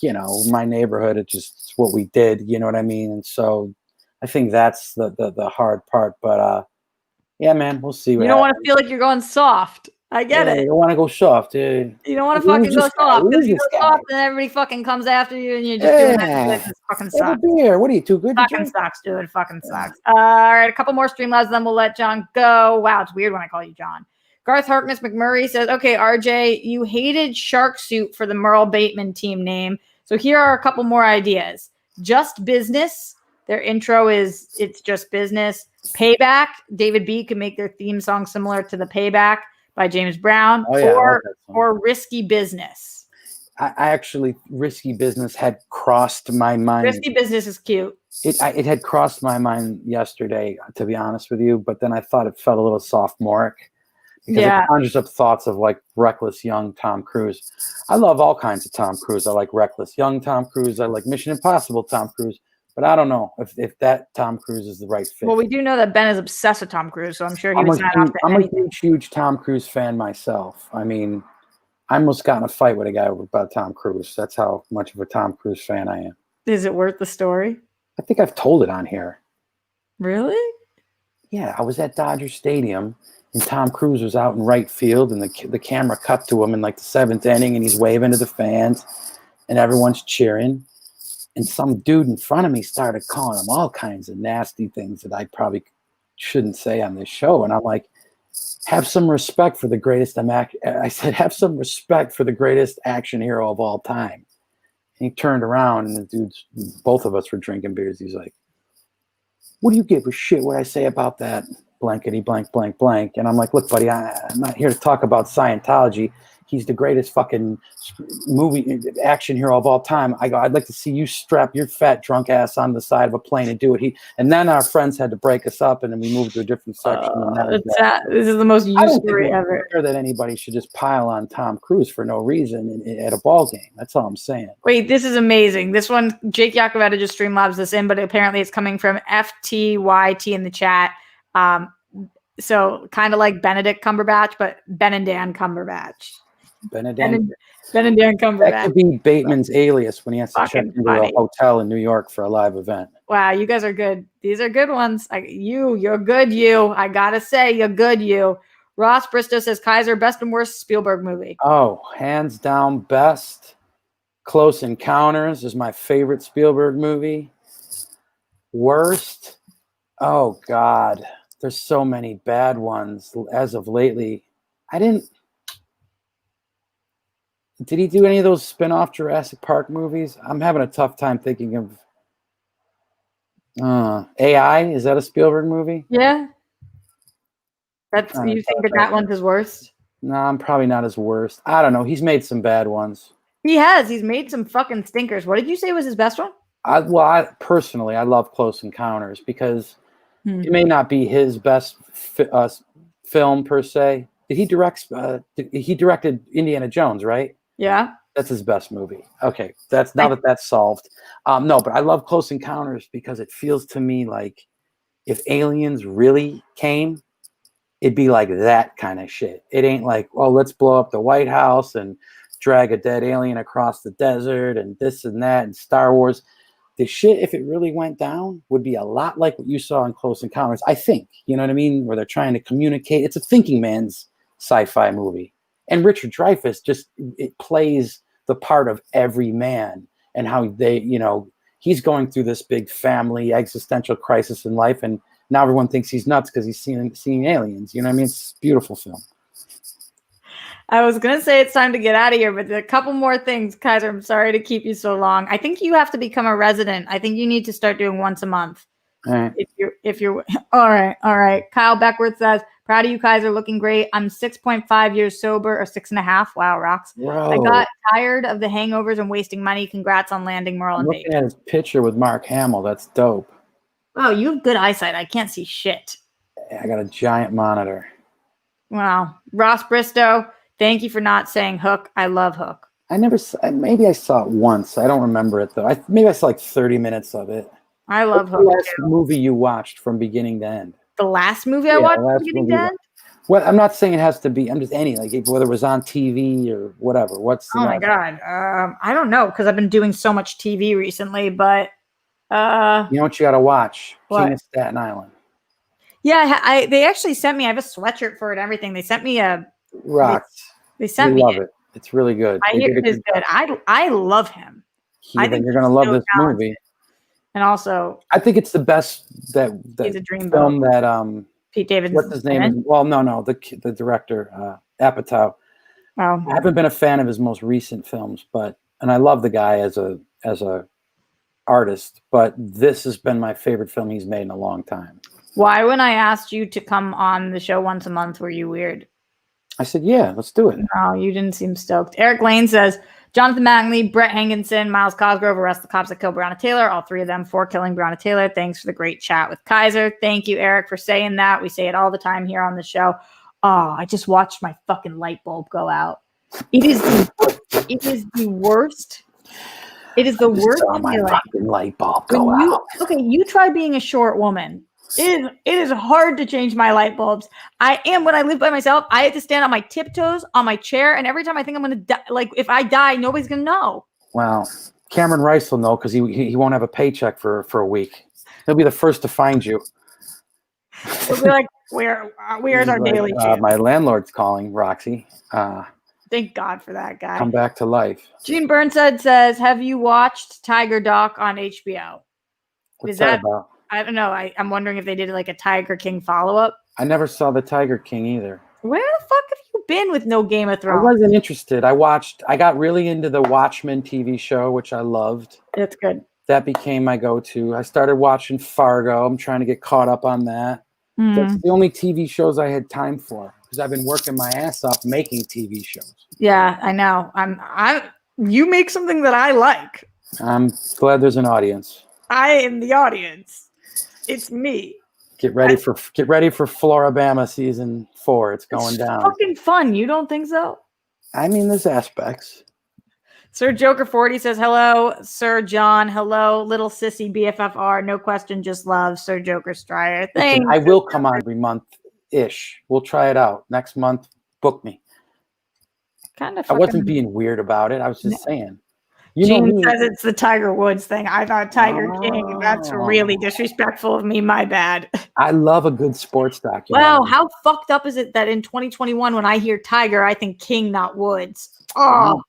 my neighborhood, it's what we did, you know what I mean? And so I think that's the hard part, but, yeah, man, we'll see. You don't want to feel like you're going soft. I get it. You don't want to go soft. You don't want to fucking go soft because you go soft and everybody fucking comes after you and you're just doing that. This fucking sucks. Beer. What are you, too good? Fucking sucks, dude. It fucking sucks. All right, a couple more Streamlabs, then we'll let John go. Wow, it's weird when I call you John. Garth Harkness McMurray says, okay, RJ, you hated Shark Suit for the Merle Bateman team name. So here are a couple more ideas. Just Business. Their intro is It's Just Business. Payback. David B. can make their theme song similar to the Payback by James Brown. Oh, yeah, or Risky Business. I actually, Risky Business had crossed my mind. Risky Business is cute. It had crossed my mind yesterday, to be honest with you, but then I thought it felt a little sophomoric because it conjures up thoughts of like reckless young Tom Cruise. I love all kinds of Tom Cruise. I like reckless young Tom Cruise. I like Mission Impossible Tom Cruise. But I don't know if that Tom Cruise is the right fit. Well, we do know that Ben is obsessed with Tom Cruise, so I'm sure he would sign off to anything. I'm a huge Tom Cruise fan myself. I mean, I almost got in a fight with a guy about Tom Cruise. That's how much of a Tom Cruise fan I am. Is it worth the story? I think I've told it on here. Really? Yeah, I was at Dodger Stadium, and Tom Cruise was out in right field, and the camera cut to him in like the 7th inning, and he's waving to the fans, and everyone's cheering. And some dude in front of me started calling him all kinds of nasty things that I probably shouldn't say on this show. And I'm like, have some respect for the greatest. I said, have some respect for the greatest action hero of all time. And he turned around, and the dudes, both of us were drinking beers. He's like, what do you give a shit what I say about that? Blankety blank, blank, blank. And I'm like, look, buddy, I'm not here to talk about Scientology. He's the greatest fucking movie action hero of all time. I go, I'd like to see you strap your fat drunk ass on the side of a plane and do it. And then our friends had to break us up, and then we moved to a different section. This is the most used story ever. That anybody should just pile on Tom Cruise for no reason at a ball game. That's all I'm saying. Wait, this is amazing. This one, Jake Yakoveta just Streamlabs this in, but apparently it's coming from FTYT in the chat. So kind of like Benedict Cumberbatch, but Ben and Dan Cumberbatch. Ben and Dan Cumberbatch. That could be Bateman's alias when he has to check into a hotel in New York for a live event. Wow, you guys are good. These are good ones. You're good. I gotta say, you're good. Ross Bristow says Kaiser, best and worst Spielberg movie. Oh, hands down, best. Close Encounters is my favorite Spielberg movie. Worst. Oh God, there's so many bad ones as of lately. Did he do any of those spin-off Jurassic Park movies? I'm having a tough time thinking of AI. Is that a Spielberg movie? Yeah. You think that one's his worst? No, I'm probably not his worst. I don't know. He's made some bad ones. He has. He's made some fucking stinkers. What did you say was his best one? I personally love Close Encounters because it may not be his best film per se. He directed Indiana Jones, right? Yeah. That's his best movie. Okay. That's solved. No, but I love Close Encounters because it feels to me like if aliens really came, it'd be like that kind of shit. It ain't like, oh, let's blow up the White House and drag a dead alien across the desert and this and that and Star Wars. the shit, if it really went down, would be a lot like what you saw in Close Encounters. I think, you know what I mean? Where they're trying to communicate. It's a thinking man's sci-fi movie. And Richard Dreyfuss it plays the part of every man and how they, he's going through this big family existential crisis in life. And now everyone thinks he's nuts because he's seeing aliens. You know what I mean? It's a beautiful film. I was going to say it's time to get out of here, but there are a couple more things. Kaiser, I'm sorry to keep you so long. I think you have to become a resident. I think you need to start doing once a month. All right. If you're all right. Kyle Beckworth says, proud of you, Kaiser, looking great. I'm 6.5 years sober, or 6.5. Wow, rocks. Bro. I got tired of the hangovers and wasting money. Congrats on landing Merle and Looking at his picture with Mark Hamill. That's dope. Oh, you have good eyesight. I can't see shit. I got a giant monitor. Wow. Ross Bristow, thank you for not saying Hook. I love Hook. Maybe I saw it once. I don't remember it, though. Maybe I saw like 30 minutes of it. I love Hook. What's the last movie you watched from beginning to end? The last movie I watched from beginning to end? Well, I'm not saying it has to be. I'm just any, like whether it was on TV or whatever. Oh my God. I don't know, because I've been doing so much TV recently, but you know what you got to watch? What? King of Staten Island. Yeah, they actually sent me. I have a sweatshirt for it and everything. They sent me a Rocks. They sent me love it. It's really good. I hear it is good. I love him. I think you're gonna love this movie. And also, I think it's the best that he's a dream film that Pete Davidson. What's his name? The director Apatow. Oh. I haven't been a fan of his most recent films, and I love the guy as a artist, but this has been my favorite film he's made in a long time. Why, when I asked you to come on the show once a month, were you weird? I said, yeah, let's do it. No, you didn't seem stoked. Eric Lane says, Jonathan Mattingly, Brett Hankinson, Miles Cosgrove arrest the cops that killed Breonna Taylor. All three of them for killing Breonna Taylor. Thanks for the great chat with Kaiser. Thank you, Eric, for saying that. We say it all the time here on the show. Oh, I just watched my fucking light bulb go out. It is the worst. It is the worst. My fucking light bulb go out. Okay, you try being a short woman. It is hard to change my light bulbs. When I live by myself, I have to stand on my tiptoes on my chair, and every time I think I'm gonna die, like if I die, nobody's gonna know. Well, Cameron Rice will know because he won't have a paycheck for a week. He'll be the first to find you. He'll be like, where's our daily? My landlord's calling, Roxy. Thank God for that guy. Come back to life. Gene Burnside says, have you watched Tiger Doc on HBO? What's that about? I don't know. I'm wondering if they did like a Tiger King follow-up. I never saw the Tiger King either. Where the fuck have you been with no Game of Thrones? I wasn't interested. I got really into the Watchmen TV show, which I loved. It's good. That became my go-to. I started watching Fargo. I'm trying to get caught up on that. That's the only TV shows I had time for because I've been working my ass off making TV shows. Yeah, I know. You make something that I like. I'm glad there's an audience. I am the audience. It's me. Get ready for Floribama season 4. It's going down. It's fucking fun. You don't think so? I mean, there's aspects. Sir Joker 40 says, hello, Sir John. Hello, little sissy BFFR. No question, just love. Sir Joker Strider. Thanks. I will come on every month-ish. We'll try it out. Next month, book me. I wasn't being weird about it. I was just saying. Gene says it's the Tiger Woods thing. I thought Tiger King. That's really disrespectful of me. My bad. I love a good sports documentary. Wow, how fucked up is it that in 2021, when I hear Tiger, I think King, not Woods? Oh,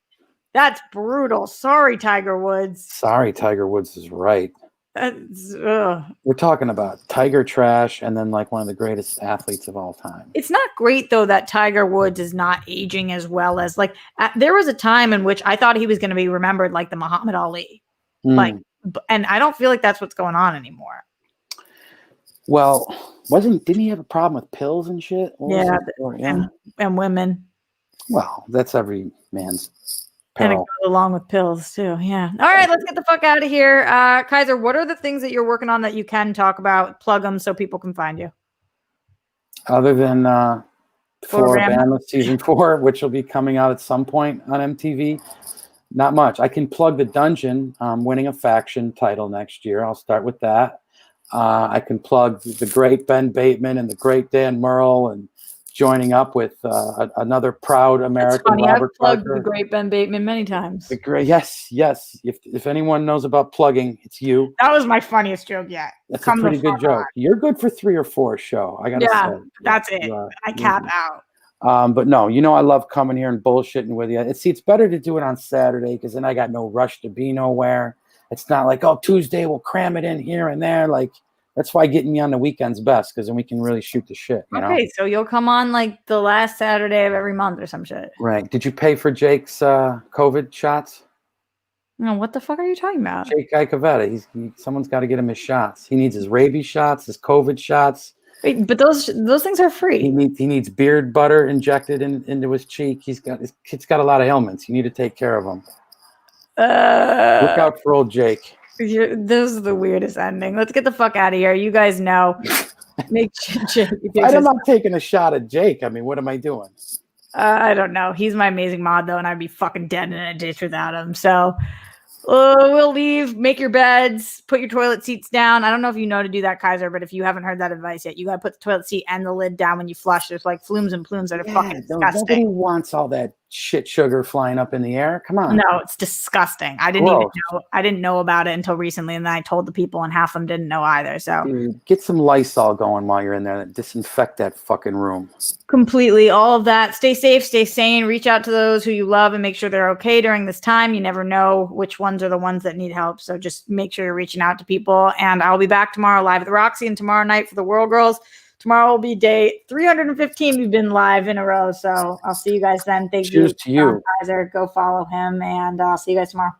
that's brutal. Sorry, Tiger Woods. Sorry, Tiger Woods is right. We're talking about Tiger trash and then like one of the greatest athletes of all time. It's not great though that Tiger Woods is not aging as well as there was a time in which I thought he was going to be remembered like the Muhammad Ali. And I don't feel like that's what's going on anymore. Well, didn't he have a problem with pills and shit? And women. Well, that's every man's and it goes along with pills too. Yeah. All right, let's get the fuck out of here. Kaiser, what are the things that you're working on that you can talk about? Plug them so people can find you. Other than Floribama season 4, which will be coming out at some point on MTV. Not much. I can plug The Dungeon, winning a faction title next year. I'll start with that. I can plug the great Ben Bateman and the great Dan Murrell and joining up with another proud American, Robert I've plugged Parker. the great Ben Bateman many times. The great, yes. If anyone knows about plugging, it's you. That was my funniest joke yet. That's a pretty good joke. You're good for 3 or 4 show. I gotta say. That's it. I cap out. But no, I love coming here and bullshitting with you. It's better to do it on Saturday because then I got no rush to be nowhere. It's not like, oh, Tuesday we'll cram it in here and there. Like, that's why getting you on the weekend's best, because then we can really shoot the shit. Okay, so you'll come on like the last Saturday of every month or some shit. Right. Did you pay for Jake's COVID shots? No, what the fuck are you talking about? Jake Icavetta. Someone's got to get him his shots. He needs his rabies shots, his COVID shots. Wait, but those things are free. He needs beard butter injected into his cheek. His kid's got a lot of ailments. You need to take care of him. Look out for old Jake. This is the weirdest ending. Let's get the fuck out of here. You guys know. Make Jake. I'm not taking a shot at Jake. I mean, what am I doing? I don't know. He's my amazing mod, though, and I'd be fucking dead in a ditch without him. So we'll leave. Make your beds. Put your toilet seats down. I don't know if you know to do that, Kaiser, but if you haven't heard that advice yet, you got to put the toilet seat and the lid down when you flush. There's like flumes and plumes that are fucking disgusting. Nobody wants all that shit sugar flying up in the air. Come on. No, it's disgusting. I didn't know about it until recently, and then I told the people, and half of them didn't know either. So dude, get some Lysol going while you're in there. Disinfect that fucking room. Completely. All of that. Stay safe, stay sane, reach out to those who you love and make sure they're okay during this time. You never know which ones are the ones that need help. So just make sure you're reaching out to people. And I'll be back tomorrow live at the Roxy, and tomorrow night for the World Girls. Tomorrow will be day 315. We've been live in a row. So I'll see you guys then. Thank you. Cheers to you. Kaiser. Go follow him, and I'll see you guys tomorrow.